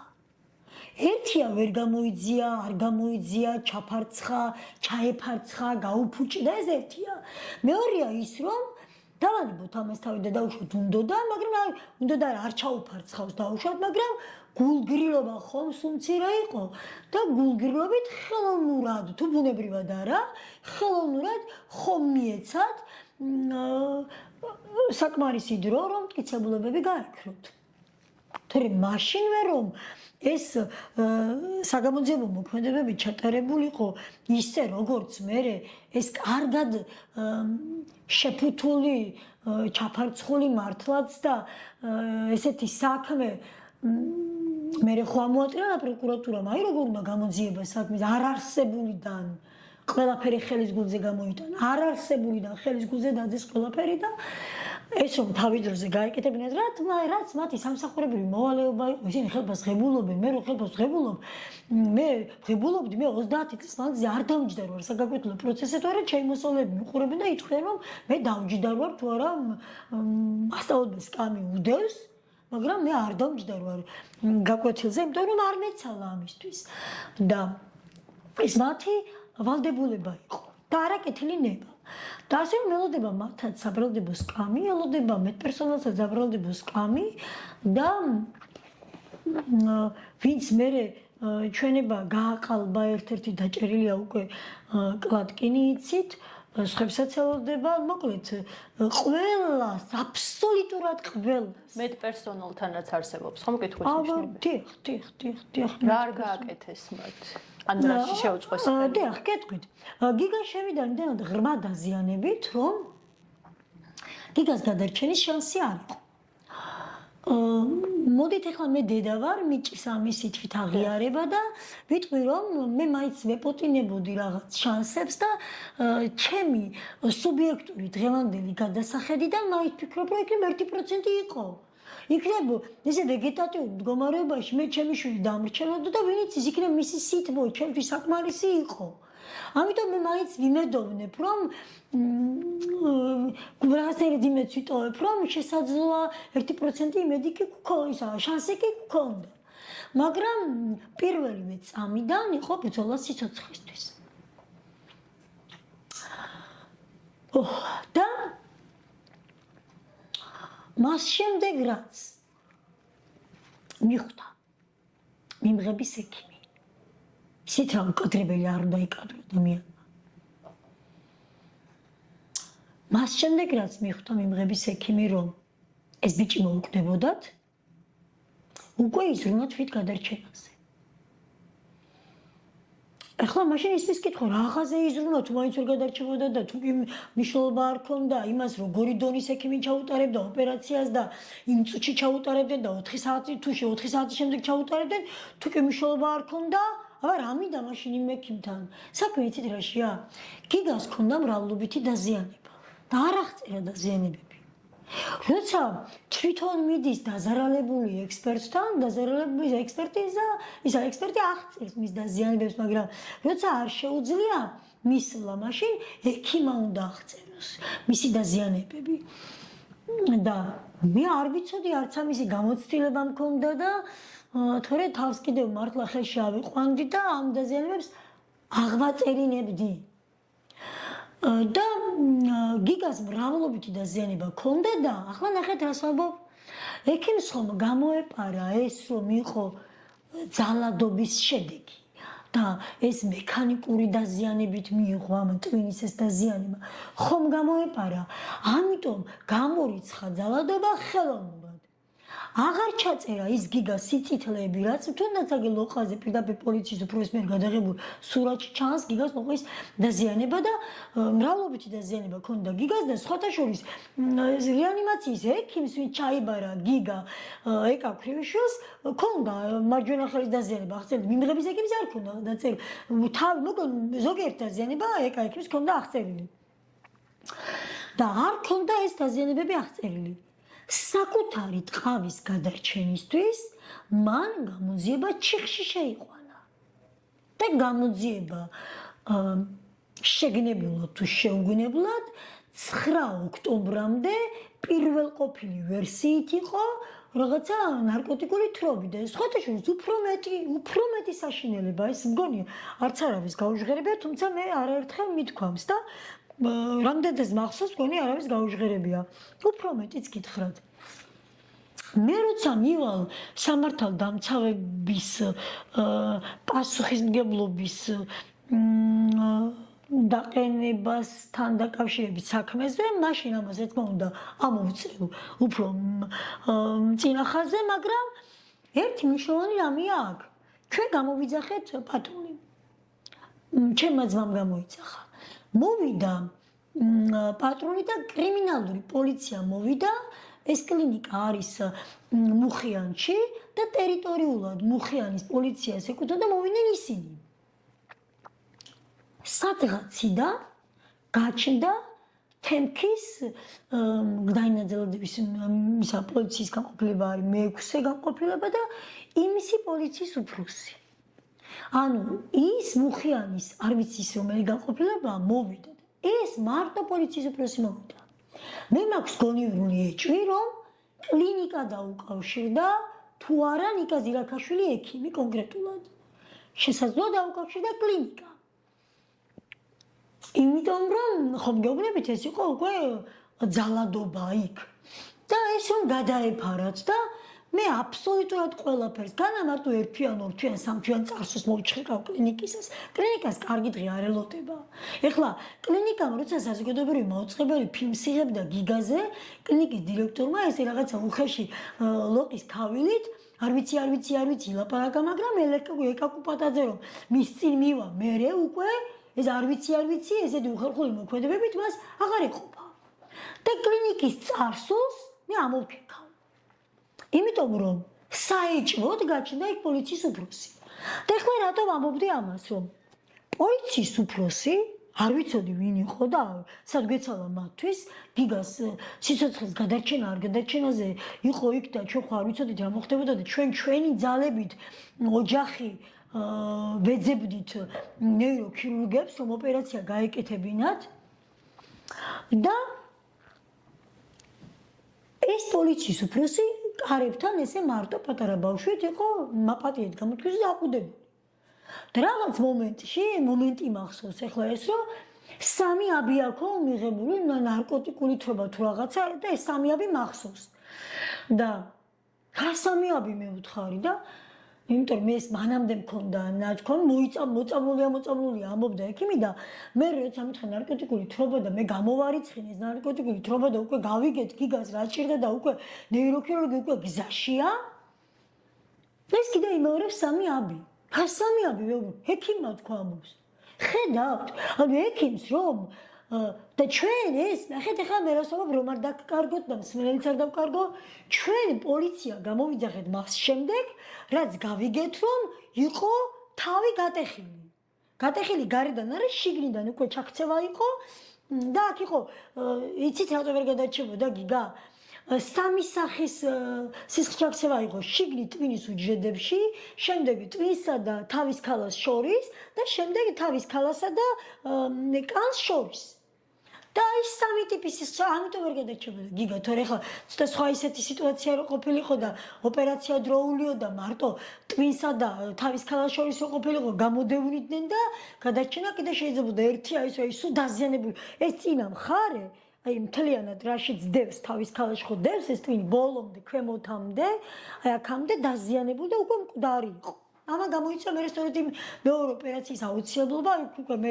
ერთია ვერ გამოიძია, არ გამოიძია, ჩაფარცხა, ჩაეფარცხა, გაუფუჭდა ეს ერთია. მეორეა ის რომ დავანებოთ ამას თავი და დაუშვოთ უნდოდა, მაგრამ უნდოდა არ ჩაუფარცხავს დაუშვათ, მაგრამ გულგრილობა ხომ სუმცირა იყო და გულგრილობით ხელოვნურად, თუ ბუნებრივად არა, ხელოვნურად ხომ მიეცათ საკმარისი დრო, რომ მტკიცებულებები გაექროთ. თორემ მაშინვე რომ ეს საგამოძიებო მოქმედებები ჩატარებულიყო ისე როგორც მე ეს კარგად შეფუთული ჩაფარცხული მართლაც და ესეთი საქმე მე ხო ამოატრიალა პროკურატურამ აი როგორ უნდა გამოძიება საქმის არარსებულიდან ყველაფერი ხელის გულზე გამოიტანა არარსებულიდან ხელის გულზე დადეს ყველაფერი და ეს რომ თავის დროზე გაიკეთებინათ რაც მათი სამსახურებრივი მოვალეობა იყო ისინი ხელფას ღებულობენ მე რო ხელფას ღებულობ მე ღებულობდი მე 30 წლის მანძილზე არ დავჯდარ ვარ საგაკვეთილო პროცესზე თუ არა ჩემი მოსწავლეები მიყურებენ და ითქვენ რომ მე დავჯდარ ვარ თუ არა მასწავლებლის სკამი უდევს მაგრამ მე არ დავჯდარ ვარ გაკვეთილზე იმიტომ რომ არ მეცალა ამისთვის და ეს მათი ვალდებულება იყო და არაკეთილი ნება და ასე მელოდება მათაც საბრალდებო სკამი, ელოდება მეტპერსონალსაც საბრალდებო სკამი და ვინც მე ჩვენება გააყალბა ერთ-ერთი დაჭერილია უკვე კლატკინი იცით სხვებსაც ელოდება, მოკლედ, ყველას, აბსოლუტურად ყველას.
მეტ პერსონალთანაც არსებობს, ხომ კითხვის ნიშნები?
დიახ.
რა არ გააკეთეს მათ? ან რაში შეუწყოს?
დიახ, კეთქვით. გიგა შევიდა იმდენად ღრმა დაზიანებით, რომ გიგას გადარჩენის შანსი არ იყო. მოდით ახლა მე დედა ვარ, მიჭირს ამის თვით აღიარება და ვიტყვი რომ მე მაინც ვეპოტინებოდი რაღაც შანსებს და ჩემი სუბიექტური დღევანდელი გადასახედიდან მაინც ვფიქრობ რომ იქნებ 1% იყო. იქნებ ესე ვეგეტატიურ მდგომარეობაში მე ჩემი შვილი დამრჩენოდა და ვინც ის იქნებ მისი სითბო ჩემთვის საკმარისი იყო. ამიტომ მე მაინც ვიმედოვნებ რომ გუბრასერით იმედს ვიტოვებ რომ შესაძლოა 1% იმედი კი გქონდა, შანსი კი გქონდა. მაგრამ პირველივე წამიდან იყო ბრძოლა სიცოცხლისთვის. და მას შემდეგ რაც მიხვდა მიმღების ექიმი ისეთ რა უკადრებელი არ უნდა იკადრო ადამიანმა. მას შემდეგ რაც მიხვდა მიმღების ექიმი რომ ეს ბიჭი მოუკვდებოდათ, უკვე იზრუნოთ თვით გადარჩენაზე. ახლა მაშინ ისმის კითხვა რაღაცე იზრუნა თუ მაინც ვერ გადარჩებოდა და თუ კი მნიშვნელობა არ ქონდა იმას როგორი დონის ექიმი ჩაუტარებდა ოპერაციას და იმ წუთში ჩაუტარებდნენ და 4 საათი თუ 4 საათის შემდეგ ჩაუტარებდნენ თუ კი მნიშვნელობა არ ქონდა აბა რა მინდა მაშინ იმ ექიმთან საქმე იცით რაშია გიგას ქონდა მრავლობითი დაზიანება და არ აღწერა დაზიანებები როცა თვითონ მიდის დაზარალებული ექსპერტთან დაზარალებული ექსპერტიზა ისა ექსპერტი აღწერს მის დაზიანებებს მაგრამ როცა არ შეუძლია მისვლა მაშინ ექიმმა უნდა აღწეროს მისი დაზიანებები და მე არ ვიცოდი არც ამისი გამოცდილება მქონდა და თორე თავს კიდევ მართლა ხელში ავიყვანდი და ამ დაზიანებებს აღვაწერინებდი და გიგას მრავლობითი დაზიანება ქონდა და ახლა ნახეთ რას ვამბობ ექიმს ხომ გამოეპარა ეს რომ იყო ძალადობის შედეგი და ეს მექანიკური დაზიანებით მიიღო ამ ტვინის ეს დაზიანება ხომ გამოეპარა ამიტომ გამორიცხა ძალადობა ხელოვნურად აღარ ჩაწერა ის გიგას სიწითლეები რაც თუნდაც აგ ლოყაზე პირდაპირ პოლიციის უფროსის მიერ გადაღებულ სურათში ჩანს გიგას ლოყის დაზიანება და მრავლობითი დაზიანება ქონდა გიგას და სხვათა შორის რეანიმაციის ექიმს ვინც ჩაიბარა გიგა ეკა ქრივიშვილს ქონდა მარჯვენა ხელის დაზიანება აღწერილი მიმღების ექიმს არ ქონდა დაწერილი თავი მოკლედ ზოგიერთ დაზიანება ეკა ექიმს ქონდა აღწერილი და არ ქონდა ეს დაზიანებები აღწერილი საკუთარი ტყავის გადარჩენისთვის მან გამოძიება ჩიხში შეიყვანა და გამოძიება შეგნებულად თუ შეუგნებლად 9 ოქტომბრამდე პირველყოფილი ვერსიით იყო რაღაცა ნარკოტიკული თრობი და სხვათა შორის უფრო მეტი საშინელება ეს მგონია არც არავის გაუჟღერებია თუმცა მე არაერთხელ მithქვამს და რამდენადაც მახსოვს მგონი არავის გაუჟღერებია უფრო მეტიც გითხრათ მე როცა მივალ სამართალდამცავების პასუხისმგებლობის დაყენებასთან დაკავშირებით საქმეზე მაშინ ამაზე თქმა უნდა ამოვწევ უფრო წინა ხაზზე მაგრამ ერთი მნიშვნელოვანი რამეა აქ ჩვენ გამოვიძახეთ პატრული ჩემმა ძმამ გამოიძახა მოვიდა პატრული და კრიმინალური პოლიცია მოვიდა ეს კლინიკა არის მუხიანში და ტერიტორიულად მუხიანის პოლიციას ეკუთვნოდა მოვიდნენ ისინი სადღაციდან გაჩნდა თემქის დაინაძელების მისა პოლიციის განყოფილება არის მე-6 განყოფილება და იმისი პოლიციის უფროსი ანუ ის მუხიანის არ ვიცი ის რომელი განყოფილება მოვიდა ეს მარტო პოლიციის უფროსი მოვიდა მე მაქვს გონივრული ეჭვი რომ კლინიკა დაუკავშირდა თუ არა ნიკა ზირაქაშვილი ექიმი კონკრეტულად შესაძლოა დაუკავშირდა კლინიკა იმიტომ რომ ხომ გეუბნებით ეს იყო უკვე ძალადობა იქ და ეს რომ გადაეფარათ და მე აბსოლუტურად ყველაფერს განა მარტო ერთვიან, ორთვიან, სამთვიან წარსულს მოვიჩხირავ კლინიკისას. კლინიკას კარგი დღე არ ელოდება. ეხლა კლინიკამ როცა საზოგადოებრივი მაუწყებელი ფილმს იღებდა გიგაზე, კლინიკის დირექტორმა ესე რაღაცა უხეში ლოყის თავილით არ ვიცი ლაპარაკა, მაგრამ ეკაკუპატაძე რომ მის წინ მივა მერე უკვე ეს არ ვიცი ესეთი უხერხული მოქმედებებით მას აღარ ეყოფა. და კლინიკის წარსულს მე ამოვქეკავ. იმიტომ რომ საეჭვოდ გაჩნდა იქ პოლიციის უფროსი. და ეხლა რატომ ამბობდი ამას, რომ პოლიციის უფროსი არ ვიცოდი ვინ იყო და სად გვეცალა მათთვის გიგას სიცოცხლის გადარჩენა არ გადარჩენაზე იყო იქ და ჩვენ ხო არ ვიცოდით რა მოხდებოდა და ჩვენი ძალებით ოჯახი ვეძებდით ნეიროქირურგებს რომ ოპერაცია გაეკეთებინათ და ეს პოლიციის უფროსი კარებთან ესე მარტო პატარა ბავშვით იყო მაპატიეთ გამოთქვით და აყუდებული. და რაღაც მომენტი მახსოვს ახლა ეს რომ სამი აბი აქვს მიღებული ნარკოტიკული თრობა თუ რაღაცა და ეს სამი აბი მახსოვს. და რა სამი აბი მე ვუთხარი და იმიტომ რომ ეს მანამდე მქონდა ნაჩქონ მოწამლულია ამბობდა ექიმი და მე როცა მითხრა ნარკოტიკული თრობა და მე გამოვარიცხინე ეს ნარკოტიკული თრობა და უკვე გავიგეთ გიგას რა ჭირდა და უკვე ნეიროქირურგი უკვე გზაშია ეს კიდე იმეორებს სამი აბი. რა სამი აბი ექიმმა თქვა ამბობს. ხედავთ, ანუ ექიმს რომ და ჩვენ ეს ნახეთ ახლა მე რასაუბრობ რომ არ დაკარგოთ და მსმენელიც არ დავკარგო ჩვენ პოლიცია გამოვიძახეთ მას შემდეგ რაც გავიგეთ რომ იყო თავი გატეხილი გარედან არის შიგნიდან უკვე ჩაქცევა იყო და აქ იყო იცით რატო ვერ გადარჩებოდა გიგა სამი სახის სისხლჩაქცევა იყო შიგნით ტვინის უჯრედებში, შემდეგ ტვინსა და თავის ქალას შორის და შემდეგ თავის ქალასა და კანს შორის. და ის სამი ტიპის სისხლჩაქცევა ამიტომ ვერ გადარჩებოდა გიგა, თორე ახლა ცოტა სხვა ისეთი სიტუაცია რო ყოფილიყო და ოპერაცია დროულიო და მარტო ტვინსა და თავის ქალას შორის რო ყოფილიყო გამოდევნიდნენ და გადარჩენა კიდე შეიძლებოდა ერთი აი სულ დაზიანებული ეს წინა მხარე აი მთლიანად რაშიც დევს თავის ქალაში ხო დევს ეს ტვინი ბოლომდე ქვემოთამდე აი აქამდე დაზიანებული და უკვე მკვდარი იყო. ამან გამოიწვია მე სწორედ იმ მეორე ოპერაციის აუცილებლობა უკვე მე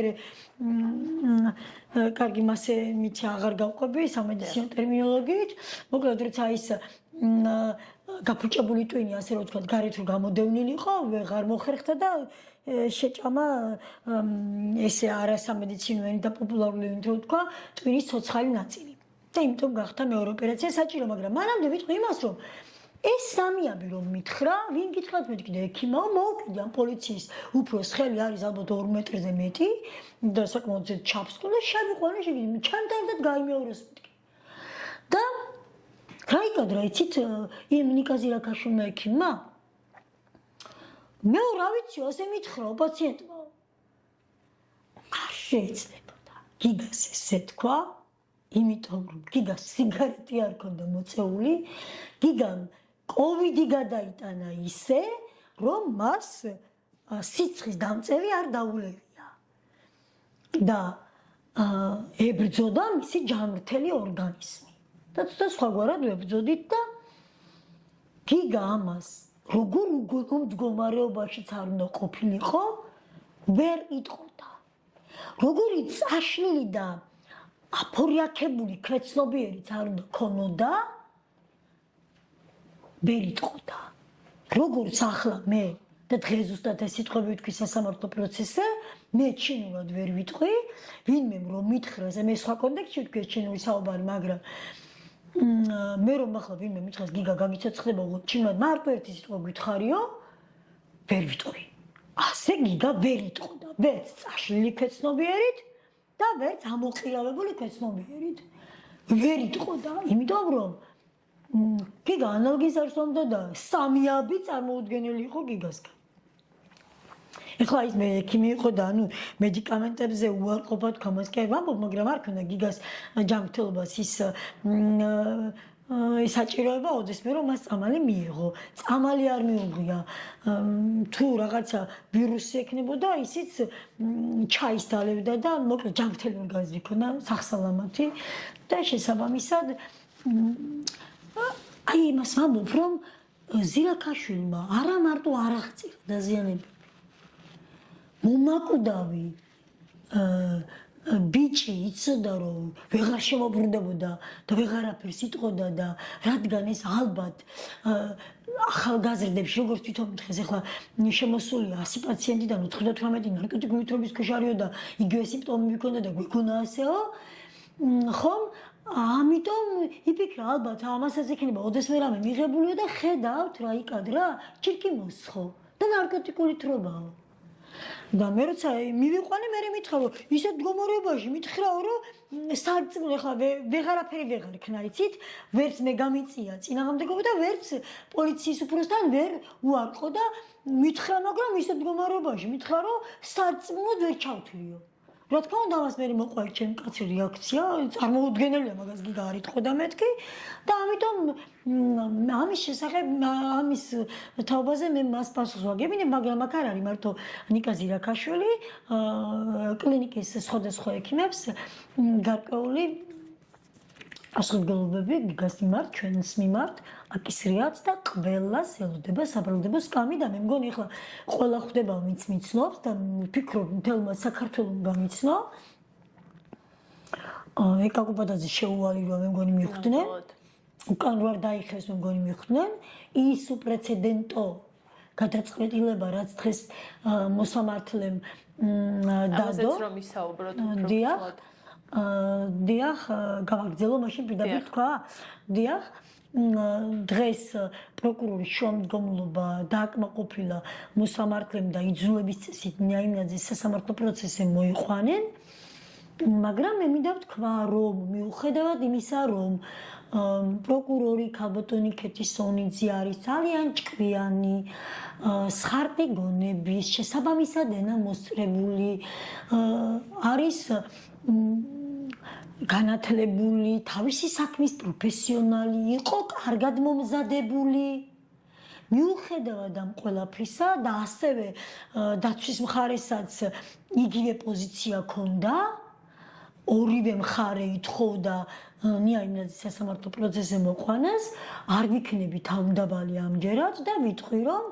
კარგი მასე მით აღარ გავყვები სამედიცინო ტერმინოლოგიით მოკლედ როცა ის გაფუჭებული ტვინი ასე რომ ვთქვათ გარეთ რომ გამოდევნილი იყო ვეღარ მოხერხდა და შეჭამა ესე არასამედიცინო ენით და პოპულარული ენით რომ ვთქვა ტვინის ცოცხალი ნაწილი და იმიტომ გახდა მეორე ოპერაცია საჭირო მაგრამ მანამდე ვიტყვი იმას რომ ეს სამი აბი რომ მითხრა ვინ გითხრათ მე კიდე ექიმაო მოვკიდე ამ პოლიციის უფროს ხელი არის ალბათ 2 მეტრზე მეტი და საკმაოდ ჩაფსკო და შევიყვანე შეგიძლია ჩემთან ერთად გაიმეოროს მეთქი და გაიკადრა იცით იმ ნიკაზი რაკაშვილმა ექიმმა მე რა ვიცი ასე მითხრა პაციენტმა არ შეიძლებოდა გიგას ესე თქვა იმიტომ რომ გიგას სიგარეტი არ ქონდა მოწეული გიგამ კოვიდი გადაიტანა ისე რომ მას სიცხის დამწევი არ დაულევია და ებრძოდა მისი ჯანმრთელი ორგანიზმი და ცოტა სხვაგვარად ვებრძოდით და გიგა ამას როგორ მდგომარეობაშიც არ უნდა ყოფილიყო ვერ იტყოდა როგორი წაშლილი და აფორიაქებული ქვეცნობიერიც არ უნდა ქონოდა ვერ იტყოდა როგორც ახლა მე და დღეს ზუსტად ეს სიტყვები ვთქვი სასამართლო პროცესზე მე ჩინურად ვერ ვიტყვი ვინმე რომ მითხრას მე სხვა კონტექსტში ვთქვი ჩინური საუბარი მაგრამ მე რომ ახლა ვინმე მითხრას გიგა გაგიცოცხლება ჩინურად მარტო ერთი სიტყვა გითხარიო ვერ ვიტყვი ასე გიგა ვერ იტყოდა ვერც წაშლილი ქვეცნობიერით და ვერც ამოყირავებული ქვეცნობიერით ვერ იტყოდა იმიტომ რომ გიგა ანალოგიის არ სვამდა და სამი აბი წარმოუდგენელი იყო გიგასგან. ეხლა ის მე ექიმი იყო და ანუ მედიკამენტებზე უარყოფად გამას კი ვამბობ, მაგრამ არ ქონდა გიგას ჯანმრთელობას ის საჭიროება ოდესმე რომ მას წამალი მიიღო. წამალი არ მიუღია. თუ რაღაცა ვირუსი ექნებოდა, ისიც ჩაის დალევდა და მოკლედ ჯანმრთელი ორგანიზმი ქონდა სახსალამათი და შესაბამისად აი იმას ვამბობ რომ ზილაქაშვილმა არა მარტო არ აღწირა დაზიანებები. მომაკვდავი ბიჭი იცოდა რომ ვეღარ შემოbrunდებოდა და ვეღარაფერს იტყოდა და რადგან ეს ალბათ ახალგაზრდებში როგორც თვითონ მითხეს ახლა შემოსულია 100 პაციენტიდან 98 ნარკოტიკული მითრობის ქვეშ არისო და იგივე სიმპტომები ჰქონდა და გვიქონა ასეო ხომ ამიტომ იფიქრა ალბათ ამასაც ექნება ოდესმე რამე მიღებულიო და ხედავთ რა იკადრა ჭირკი მოსხო და ნარკოტიკული თრობაო და მე როცა მივიყვანე მე მითხრა რომ ისეთ მდგომარეობაში მითხრაო რომ სარწმუნო ხა ვეღარაფერი ვეღარ იქნა იცით ვერც მე გამიწია წინააღმდეგობა და ვერც პოლიციის უფროსთან ვერ უარყო და მითხრა მაგრამ ისეთ მდგომარეობაში მითხრა რომ სარწმუნოდ ვერ ჩავთვლიო რა თქმა უნდა ამას მე მოყვა ჩემი კაცი რეაქცია წარმოუდგენელია მაგას გიგა არ იტყო და მეთქი და ამიტომ ამის შესახებ ამის თაობაზე მე მას პასუხს ვაგებინებ მაგრამ აქ არ არის მარტო ნიკა ზირაქაშვილი კლინიკის სხვადასხვა ექიმებს გარკვეული ასრულებები გიგას მიმართ ჩვენს მიმართ აკისრიათ და ყველას ელოდება საბრალდებო სკამი და მე მგონი ახლა ყველა ხვდება ვინც მიცნობს და ვფიქრობ მთელმა საქართველოს გამიცნო ეკაკუპადაძე შეუვალი რომ მე მგონი მიხვდნენ უკან რო არ დაიხევს მე მგონი მიხვდნენ ის უპრეცედენტო გადაწყვეტილება რაც დღეს მოსამართლემ დადო
ამაზეც რომ ისაუბროთ
დიახ გავაგრძელო მაშინ პირდაპირ თქვა დიახ დღეს პროკურორის შუამდგომლობა დააკმაყოფილა მოსამართლემ და იძულების წესით ნიაიმნაძის სასამართლო პროცესზე მოიყვანენ მაგრამ მე მინდა ვთქვა რომ მიუხედავად იმისა რომ პროკურორი ქალბატონი ქეთისონიძე არის ძალიან ჭკვიანი სხარტი გონების შესაბამისად ენა მოსწრებული არის განათლებული თავისი საქმის პროფესიონალი იყო კარგად მომზადებული მიუხედავად ამ ყველაფრისა და ასევე დაცვის მხარესაც იგივე პოზიცია ჰქონდა ორივე მხარე ითხოვდა ნიაიმნაძის სასამართლო პროცესზე მოყვანას არ ვიქნები თავმდაბალი ამჯერად და ვიტყვი რომ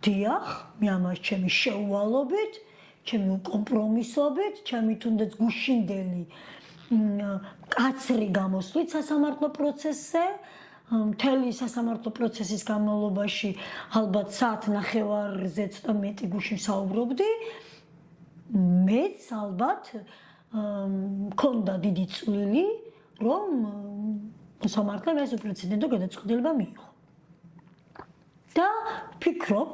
დიახ მე ამას ჩემი შეუვალობით ჩემი უკომპრომისობით ჩემი თუნდაც გუშინდელი კაცრი გამოსვლით სასამართლო პროცესზე მთელი სასამართლო პროცესის განმავლობაში ალბათ საათნახევარზე ცოტა მეტი გუშინ საუბრობდი მეც ალბათ მქონდა დიდი წვლილი რომ მოსამართლემ ეს უპრეცედენტო გადაწყვეტილება მიიღო და ვფიქრობ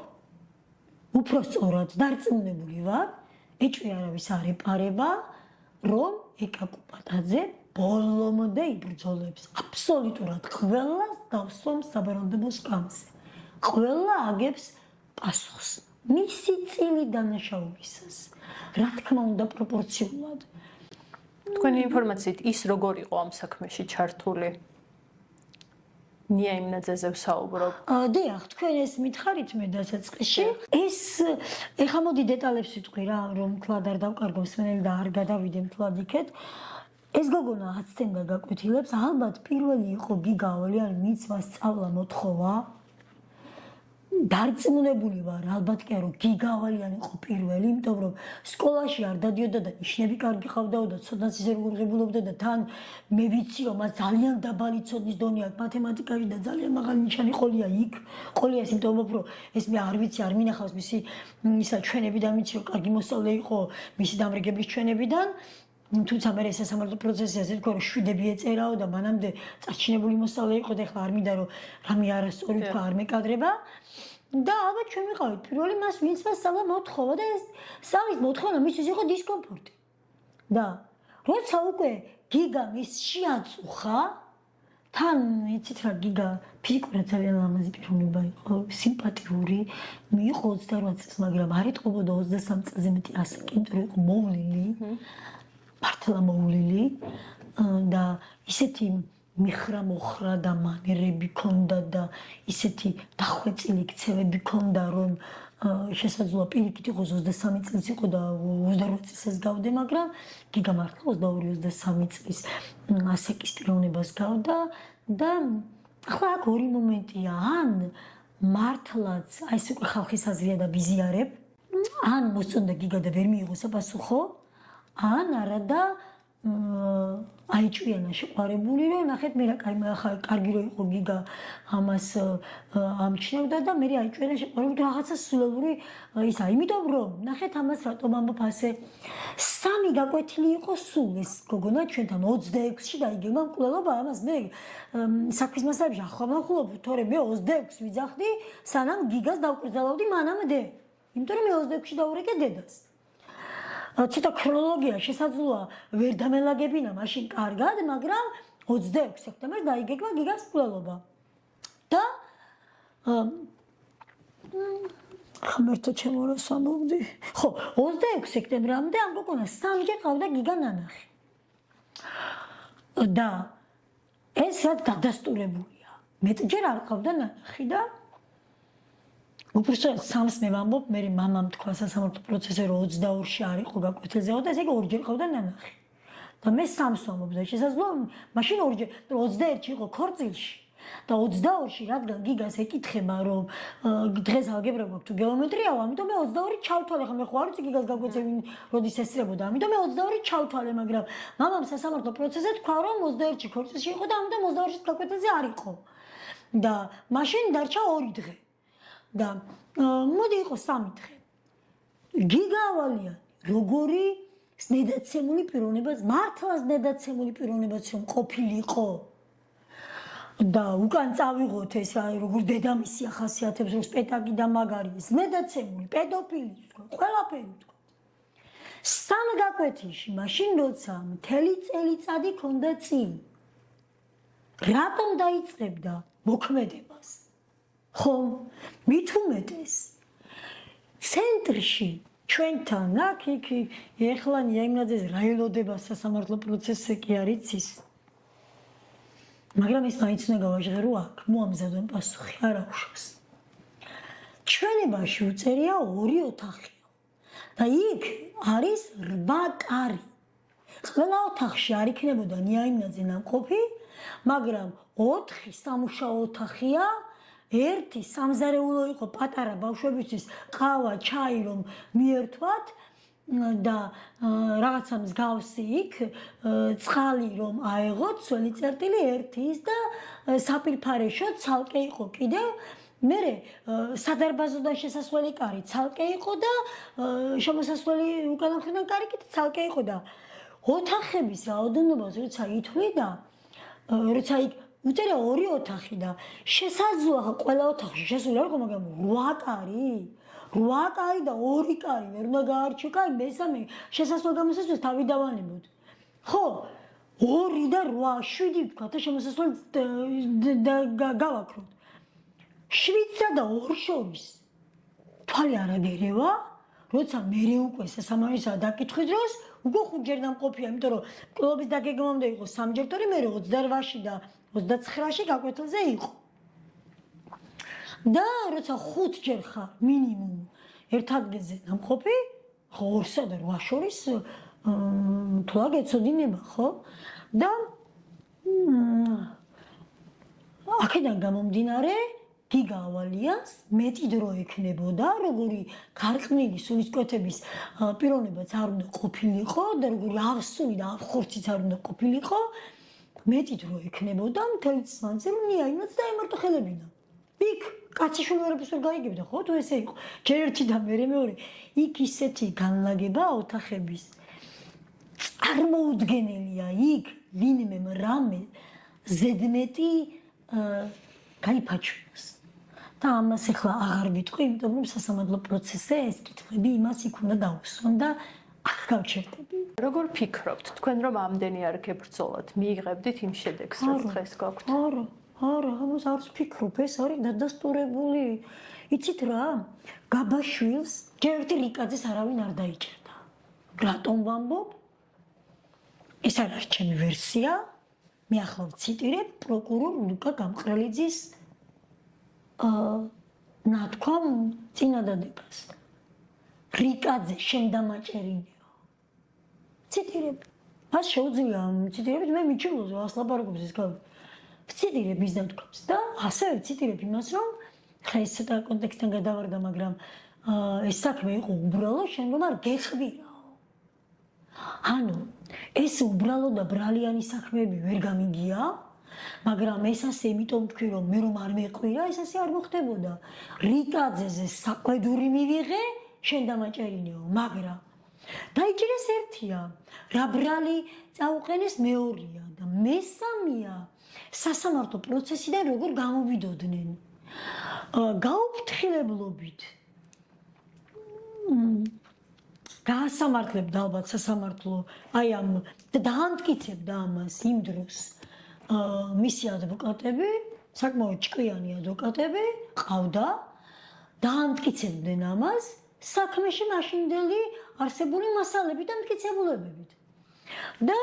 უფრო სწორად დარწმუნებული ვარ ეჭვი არავის არ ეპარება რომ ეკაკუპადაძე ბოლომდე იბრძოლებს აბსოლუტურად ყველას დავსვამს საბრალდებო სკამზე ყველა აგებს პასუხს მისი წილი დანაშაულისას რა თქმა უნდა პროპორციულად
თქვენი ინფორმაციით ის როგორ იყო ამ საქმეში ჩართული ნიაიმნაძეზე ვსაუბრობ.
დიახ, თქვენ ეს მითხარით მე დასაწყისში. ეს ეხლა მოდი დეტალებს ვიტყვი რა, რომ თლად არ დავკარგო მსმენელი და არ გადავიდე თლად იქეთ. ეს გოგონა 10 წელს გაკვეთილებს, ალბათ პირველი იყო გიგაოლიანი, ვინც მას სწავლა მოთხოვა. დარწმუნებული ვარ, ალბათ კი რომ გიგავალიანი იყო პირველი, იმიტომ რომ სკოლაში არ დადიოდა და ნიშნები კარგი ყავდაო და ცოდნაც ისე როგორ ღებულობდა და თან მე ვიცი რომ მას ძალიან დაბალი ცოდნის დონე აქვს მათემატიკაში და ძალიან მაღალი ნიშანი ყოლია იქ. ყოლია ის იმიტომ რომ ეს მე არ ვიცი, არ მინახავს მისი ისა ჩვენებიდან ვიცი რომ კარგი მოსწავლე იყო მისი დამრიგების ჩვენებიდან. თუმცა მე ეს სასამართლო პროცესი ასე თქვა რომ შვიდები ეწერაო და მანამდე წარჩინებული მოსწავლე იყო და ეხლა არ მინდა რომ რამე არასწორი თქვა არ მეკადრება. და ალბათ ჩვენ ვიყავით პირველი მას ვინც მას სწავლა მოთხოვა და ეს სწავლის მოთხოვნა მისთვის იყო დისკომფორტი. და როცა უკვე გიგა მის შეაწუხა თან იცით რა გიგა ფიზიკურად ძალიან ლამაზი პიროვნება იყო, სიმპათიური, მიიღო 28 წელს, მაგრამ არ ეთყობოდა 23 წელზე მეტი ასაკინტური იყო მოვლილი. მართლა მოვლილი და ისეთი მიხრა მოხრა და მანერები ქონდა და ისეთი დახვეწილი ქცევები ქონდა რომ შესაძლოა პირიქით იყოს 23 წლის იყო და 28 წელს გავდე, მაგრამ გიგა მართლა 22-23 წლის ასაკის პიროვნებას გავდა და ახლა აქ ორი მომენტია, ან მართლაც აი ეს უკვე ხალხის აზრია და ბიზიარებ ან მოსწონდა გიგა და ვერ მიიღო საპასუხო ან არადა აიჭვიანა შეყარებული რომ ნახეთ მე რა კარგი რო იყო გიგა ამას ამჩნევდა და მე აიჭვიანა შეყარებული რაღაცა სულელური ისა იმიტომ რომ ნახეთ ამას რატომ ამბობ ასე სამი გაკვეთილი იყო სულ ეს გოგონა ჩვენთან 26-ში დაიგება მკვლელობა ამას მე საქმის მასალებში ახალმახულობ თორე მე 26 ვიძახდი სანამ გიგას დავკრძალავდი მანამდე იმიტომ რომ მე 26-ში დაურეკე დედას ცოტა ქრონოლოგია შესაძლოა ვერ დამელაგებინა მაშინ კარგად, მაგრამ 26 სექტემბერს დაიგეგმა გიგას მკვლელობა. და ხმერთო ჩემო რა სამოვდი. ხო, 26 სექტემბრამდე ამ გოგონას სამჯერ ყავდა გიგა ნანახი. და ეს რაც დადასტურებულია. მეტჯერ არ ყავდა ნანახი და უბრალოდ სამს მე ვამბობ, მე მამამ თქვა სასამართლო პროცესზე რომ 22-ში არ იყო გაკვეთილზეო და ესე იგი ორჯერ ყავდა ნანახი. და მე სამს ვამბობ და შესაძლოა მაშინ ორჯერ 21-ში იყო ქორწილში და 22-ში რადგან გიგას ეკითხება რომ დღეს ალგებრა გვაქვს თუ გეომეტრიაო, ამიტომ მე 22-ი ჩავთვალე, ხა მე ხო არ ვიცი გიგას გაკვეთილი როდის ესწრებოდა, ამიტომ მე 22-ი ჩავთვალე, მაგრამ მამამ სასამართლო პროცესზე თქვა რომ 21-ში ქორწილში იყო და ამიტომ 22-ში გაკვეთილზე არ იყო. და მაშინ დარჩა 2 დღე. და მოდი იყო 3 დღე. გიგა ავალიანი როგორი ზნედაცემული პიროვნებაც მართლაც ზნედაცემული პიროვნებაც რომ ყოფილიყო და უკან წავიღოთ ეს რა როგორ დედამისი ახასიათებს რომ სპეტაკი და მაგარი ზნედაცემული პედოფილი თქვა ყველაფერი თქვა 3 გაკვეთილში მაშინ როცა მთელი წელიწადი ქონდა წინ რატომ დაიწყებდა მოქმედებას ხომ მით უმეტეს ცენტრში ჩვენთან აქ იქ ეხლა ნიაიმნაძეს რა ელოდება სასამართლო პროცესზე კი არ იცის მაგრამ ის მაინც უნდა გავაჟღერო აქ მოამზადონ პასუხი არ აუშვას ჩვენებაში უწერია 2 ოთახია და იქ არის 8 კარი ყველა ოთახში არ იქნებოდა ნიაიმნაძე ნამყოფი მაგრამ 4 სამუშაო ოთახია ერთი სამზარეულო იყო პატარა ბავშვებისთვის ყავა, ჩაი რომ მიერთვათ და რაღაცა მსგავსი იქ წყალი რომ აეღოთ, სველი წერტილი ერთის და საპირფარეშო ცალკე იყო კიდევ მე სადარბაზოდან შესასვლელი კარი ცალკე იყო და შემოსასვლელი უკანა მხრიდან კარი კიდე ცალკე იყო და ოთახების რაოდენობას როცა ითვლი და როცა იქ უწერია 2 ოთახი და შესაძლოა ყველა ოთახში შესული არ იყო, მაგრამ 8 კარი 8 კარი და 2 კარი ვერ უნდა გაარჩიო, კაი მესამე შესასვლელ-გამოსასვლელს თავი დავანებოთ. ხო, 2 და 8, 7 ვთქვა და შემოსასვლელი გავაქროთ. 7-სა და 2 შორის თვალი არ აგერევა, როცა მე უკვე სასამართლოსა დაკითხვის დროს უკვე 5ჯერ დამყოფია, იმიტომ რომ კლუბის დაგეგმამდე იყო 3ჯერ, თორე მე 28-ში და 29-ში გაკვეთილზე იყო. და როცა 5ჯერ ხარ მინიმუმ ერთ ადგილზე დამყოფი, ხო 2-სა და 8 შორის თვლა გეცოდინება, ხო? და აქედან გამომდინარე გიგა ავალიანს მეტი დრო ექნებოდა, როგორი გარყვნილი სულისკვეთების პიროვნებაც არ უნდა ყოფილიყო და როგორი ავსული და ავხორციც არ უნდა ყოფილიყო, მეტი დრო ექნებოდა მთელი წლის მანძილზე ნიაიმნაც დაემართო ხელებიდან. იქ კაციშვილი ვერაფერს ვერ გაიგებდა, ხო თუ ესე იყო. ჯერ ერთი და მერე მეორე, იქ ისეთი განლაგება ოთახების წარმოუდგენელია, იქ ვინმე რამე ზედმეტი გაიფაჩვენოს. და ამას ახლა აღარ ვიტყვი, იმიტომ რომ სასამართლო პროცესზე ეს კითხვები იმას იქ უნდა დაუსვან და აქ გავჩერდები.
როგორ ფიქრობთ, თქვენ რომ ამდენი არ გებრძოლოთ, მიიღებდით იმ შედეგს, რაც დღეს გაქვთ?
არა, ამას არც ვფიქრობ, ეს არის დადასტურებული. იცით რა? გაბაშვილს ჯერ ერთი რიკაძეს არავინ არ დაიჭერდა. რატომ ვამბობ? ეს არ არის ჩემი ვერსია. მე ახლა ვციტირებ პროკურორ ლუკა გამყრელიძის ნათქვამ წინადადებას. რიკაძე შენ დამაჭერინეო. ციტირებ. მას შეუძლია ციტირებით, მე მიჩვენოს ასლაპარაკობს ეს გავი. ვციტირებ ის ნათქვამს და ასევე ვციტირებ იმას, რომ ხა ეს ცოტა კონტექსტთან გადავარდა, მაგრამ ეს საქმე იყო უბრალო, შემდგომ არ გეხვირაო. ანუ ეს უბრალო და ბრალიანი საქმეები ვერ გამიგია, მაგრამ ეს ასე იმიტომ ვთქვი, რომ მე რომ არ მეყვირა, ეს ასე არ მოხდებოდა. რიკაძეზე საყვედური მივიღე, შენ დამაჭერინეო, მაგრამ დაიჭირეს ერთია, რა ბრალი წაუყენეს მეორეა და მესამეა სასამართლო პროცესიდან როგორ გამოვიდოდნენ. გაუფრთხილებლობით გაასამართლებდა ალბათ სასამართლო, აი ამ დაამტკიცებდა ამას იმ დროს მისი ადვოკატები, საკმაოდ ჭკვიანი ადვოკატები ყავდა, დაამტკიცებდნენ ამას საქმეში მაშინდელი არსებული მასალებით და მტკიცებულებებით. და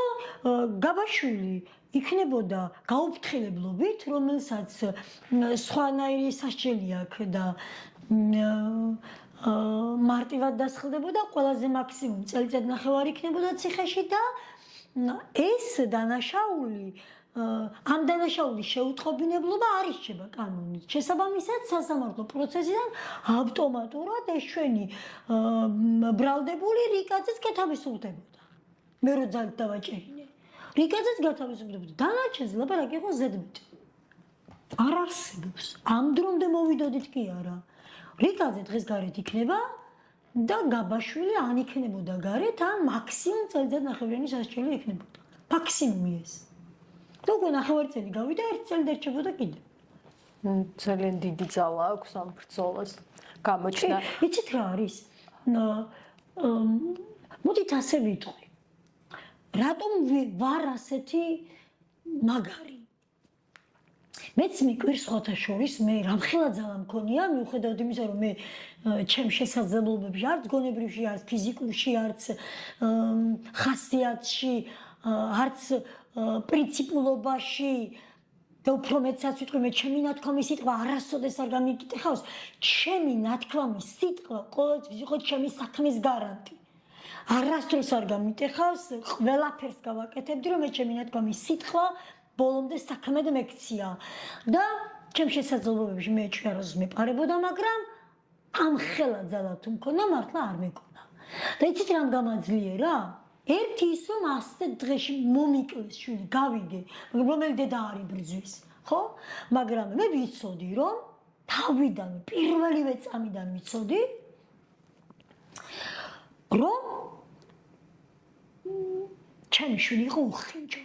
გაბაშვილი იქნებოდა გაუფრთხილებლობით, რომელსაც სხვანაირი სასჯელი აქვს და მარტივად დასხლდებოდა, ყველაზე მაქსიმუმ წელიწად ნახევარი იქნებოდა ციხეში და ეს დანაშაული ამ დანაშაულის შეუტყობინებლობა არ იშჩება კანონით. შესაბამისად, სასამართლო პროცესიდან ავტომატურად ეს ჩვენი ბრალდებული რიკაძეც გათავისუფლდებოდა. მე რო ძალით დავაჭერინე. რიკაძეც გათავისუფლდებოდა. დანარჩენს ლაპარაკი იყო ზედმეტი. არ არსებობს. ამ დრომდე მოვიდოდით კი არა. რიკაძე დღეს გარეთ იქნება და გაბაშვილი ან იქნებოდა გარეთ, ან მაქსიმუმ წელიწად ნახევრიანი სასჯელი იქნებოდა. მაქსიმუმი ეს. და უკვე ნახევარი წელი გავიდა, ერთ წელი დარჩებოდა კიდე.
ძალიან დიდი ძალა აქვს ამ ბრძოლას. გამოჩნდა.
იცით რა არის? მოდით ასე ვიტყვი. რატომ ვარ ასეთი მაგარი? მეც მიკვირს სხვათა შორის, მე რამხელა ძალა მქონია, მიუხედავად იმისა, რომ მე ჩემ შესაძლებლობებში არც გონებრივში, არც ფიზიკურში, არც ხასიათში, არც პრინციპულობაში და უფრო მეცაც ვიტყვი, მე ჩემი ნათქვამი სიტყვა არასოდეს არ გამიკითხავს, ჩემი ნათქვამი სიტყვა ყოველთვის იყო ჩემი საქმის გარანტი. არასდროს არ გამიტეხავს, ყველაფერს გავაკეთებდი, რომ მე ჩემი ნათქვამი სიტყვა ბოლომდე საქმედ მეკცია და ჩემ შესაძლებლობებში მე ეჭვიაროს მეპარებოდა, მაგრამ ამ ხელა ძალა თუ მქონდა, მართლა არ მეკონა. და იცით რამ გამაძლიერა? ერთი ის რომ 100 დღეში მომიკლეს შვილი, გავიგე, მაგრამ რომელი დედა არ იბრძვის, ხო? მაგრამ მე ვიცოდი, რომ თავიდან პირველივე წამიდან ვიცოდი, რომ ჩემი შვილი იყო უხინჯო.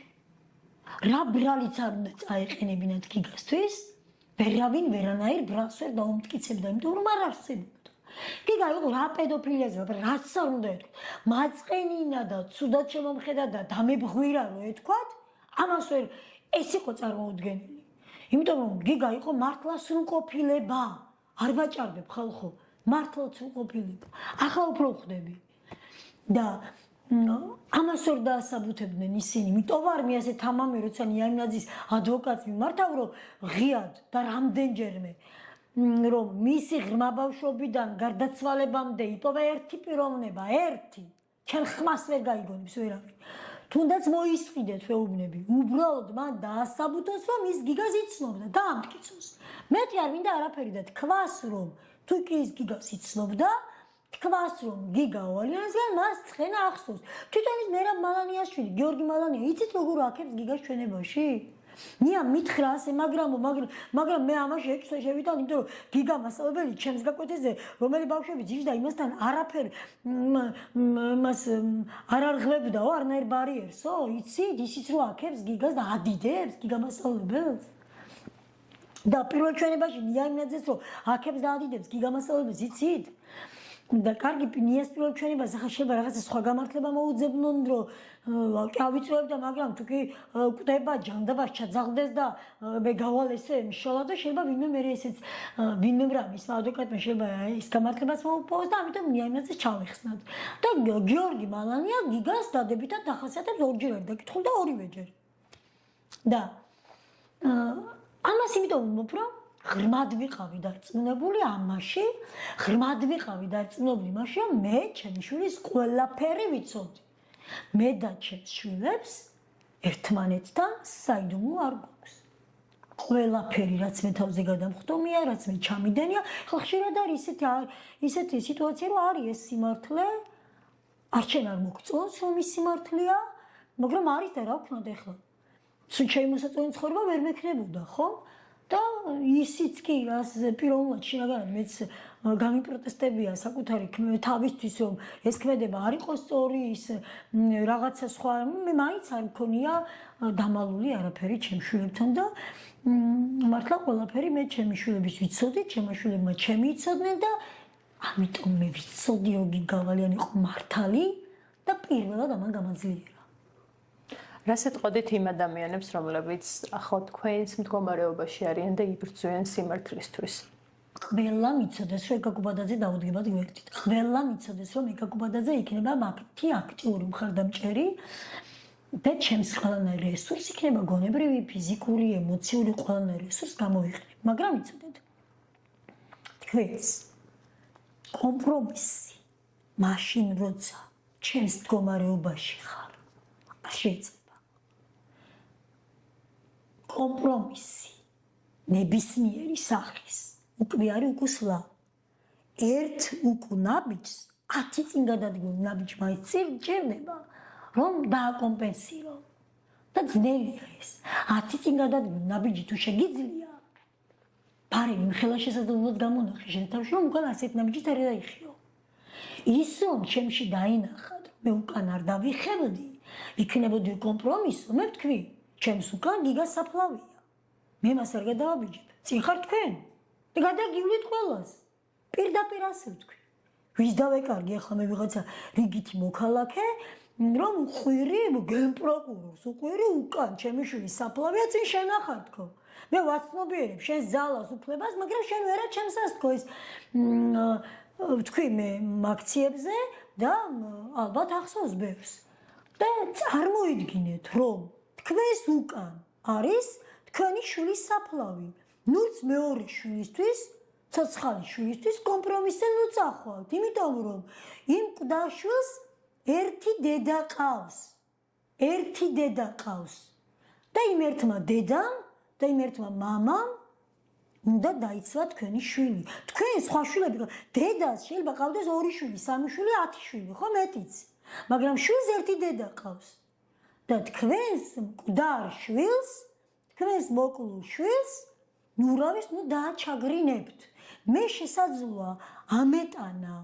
რა ბრალიც არ უნდა წაეყენებინათ გიგასთვის, ვერავინ ვერანაირ ბრალს ვერ დაუმტკიცებდა, იმიტომ რომ არ არსებობდა. გიგა იყო რა პედოფილიაზე, რაც არ უნდა ეთქვათ, მაწყენინა და ცუდად შემომხედა და დამებღვირა რო ეთქვათ, ამას ვერ ეს იყო წარმოუდგენელი. იმიტომ რომ გიგა იყო მართლა სრულყოფილება. არ ვაჭარბებ ხალხო, მართლა სრულყოფილება. ახლა უფრო ხვდები. და ამას ვერ დაასაბუთებდნენ ისინი, მიტოვ არ მე ასე თამამი, როცა ნიაიმნაძის ადვოკატს მიმართავ, რომ ღიად და რამდენჯერმე რომ მისი ღრმა ბავშვობიდან გარდაცვალებამდე იპოვა ერთი პიროვნება, ერთი. ჩემ ხმას ვერ გაიგონებს ვერავინ. თუნდაც მოისყიდეთ ვეუბნები. უბრალოდ მან დაასაბუთოს, რომ ის გიგას იცნობდა, დაამტკიცოს. მეტი არ მინდა არაფერი და თქვას, რომ თუ კი ის გიგას იცნობდა, თქვას, რომ გიგა ოვალიანსგან მას ცხენა ახსოვს. თვითონ ის მერაბ მალანიაშვილი, გიორგი მალანია, იცით როგორ აქებს გიგას ჩვენებაში? ნია მითხრა ასე, მაგრამ მე ამაში ეჭვსა შევიტან, იმიტომ რომ გიგა მასწავლებელი ჩემს გაკვეთაზე, რომელი ბავშვები ძირდა იმასთან არაფერ მას არ არღებდაო, არნაირ ბარიერსო, იცით, ისიც რომ აქებს გიგას და ადიდებს გიგა მასწავლებელს. და პირველ ჩვენებაში ნიაიმნაძეს რომ აქებს და ადიდებს გიგა მასწავლებელს, იცით? და კარგი ნიას პირველ ჩვენებას ახლა შეიძლება რაღაცა სხვა გამართლება მოუძებნონ, რომ ავიწევდა, მაგრამ თუ კი კვდება ჯანდაბას ჩაძაღდეს და მე გავალ ესე მშოლა და შეიძლება ვინმე მე ესეც ვინმე რამის ადვოკატმა შეიძლება ეს გამართლებას მოუპოვოს და ამიტომ ნიაიმნაძეს ჩავეხსნათ. და გიორგი მალანია გიგას დადებითად დახასიათებს ორჯერ არ დაკითხულ და ორივეჯერ. და ამას იმიტომ ვუმობ, რომ ღრმად ვიყავი დარწმუნებული ამაში, ღრმად ვიყავი დარწმუნებული იმაში, რომ მე ჩემი შვილის ყველაფერი ვიცოდი. მე და ჩემს შვილებს ერთმანეთთან საიდუმლო არ გვაქვს. ყველაფერი რაც მე თავზე გადამხდომია, რაც მე ჩამიდენია, ხო ხშირად არის ისეთი სიტუაცია, რომ არის ეს სიმართლე, არჩენ არ მოგწონს, რომ ის სიმართლეა, მაგრამ არის და რა ვქნათ ახლა. სულ შემოსაწონი ცხოვრება ვერ მექნებოდა, ხო? და ისიც კი რას პიროვნულად შინაგანად მეც გამიპროტესტებია საკუთარი თავისთვის რომ ეს ქმედება არ იყოს სწორი ის რაღაცა სხვა მე მაინც არ მქონია დამალული არაფერი ჩემ შვილებთან და მართლა ყველაფერი მე ჩემი შვილების ვიცოდი, ჩემი შვილებმა ჩემი იცოდნენ და ამიტომ მე ვიცოდი რომ გიგავალიანი იყო მართალი და პირველად ამან გამაძლიერა.
რას ეტყოდით იმ ადამიანებს, რომლებიც ახლა თქვენს მდგომარეობაში არიან და იბრძვიან სიმართლისთვის?
ყველა მიცოდეს, რომ ეკა კუბადაძე დაუდგებად გვერდით. ყველა მიცოდეს, რომ ეკა კუბადაძე იქნება მათი აქტიური მხარდამჭერი და ჩემს ყველანაირ რესურს იქნება გონებრივი, ფიზიკური, ემოციური ყველანაირ რესურს გამოიყენებ. მაგრამ იცოდეთ, თქვენს კომპრომისი მაშინ როცა ჩემს მდგომარეობაში ხარ, შეიძლება კომპრომისი ნებისმიერი სახის უკვე არის უკუსლა ერთ უკუნაბიჯს 10 წინ გადადგმულ ნაბიჯმა ჭირდება რომ დააკომპენსირო და ძნელია ეს 10 წინ გადადგმულ ნაბიჯი თუ შეგიძლია ბარემ ხელა შესაძლებლად გამონახე შეთავში რომ უკან ასეთ ნაბიჯით არ დაიხიო ის რომ ჩემში დაინახა მე უკან არ დავიხებდი იქნებოდი კომპრომისო მე ვთქვი ჩემს უკან გიგას საფლავია. მე მას არ გადავაბიჯებ. წინ ხარ თქვენ? და გადაგივლით ყველას. პირდაპირ ასე ვთქვი. ვის დავეკარგი ახლა მე ვიღაცა რიგითი მოქალაქე, რომ ხვირი გენპროკურორს უყვირი უკან ჩემი შვილი საფლავია წინ შენახარ თქო. მე ვაცნობიერებ შენ ძალას უფლებას, მაგრამ შენ ვერა ჩემს ასთქო ეს ვთქვი მე აქციებზე და ალბათ ახსოვს ბევრს. და წარმოიდგინეთ რომ თქვენს უკან არის თქვენი შვილის საფლავი. ნუც მეორე შვილისთვის, ცოცხალი შვილისთვის კომპრომისზე ნუ წახვალთ, იმიტომ რომ იმ მკვდარშვილს ერთი დედა ყავს. ერთი დედა ყავს. და იმ ერთმა დედამ და იმ ერთმა მამამ უნდა დაიცვა თქვენი შვილი. თქვენ სხვა შვილები, დედას შეიძლება ყავდეს 2 შვილი, 3 შვილი, 10 შვილი, ხო მეტიც. მაგრამ შვილს ერთი დედა ყავს. და თქვენს მკვდარ შვილს, თქვენს მოკლულ შვილს, ნურავის ნუ დააჩაგრინებთ. მე შესაძლოა ამეტანა,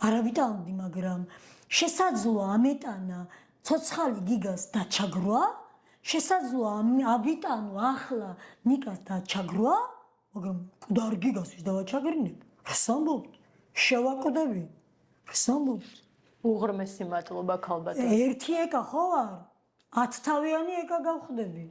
არავიტანდი, მაგრამ შესაძლოა ამეტანა ცოცხალი გიგას დაჩაგრვა, შესაძლოა ავიტანო ახლა ნიკას დაჩაგრვა, მაგრამ მკვდარ გიგას ვის დავაჩაგრინებ? რას ამბობთ? შევაკვდები? რას ამბობთ?
უღრმესი მადლობა ქალბატონო.
ერთი ეკა ხო არ? 10 თავიანი ეკა გავხდები.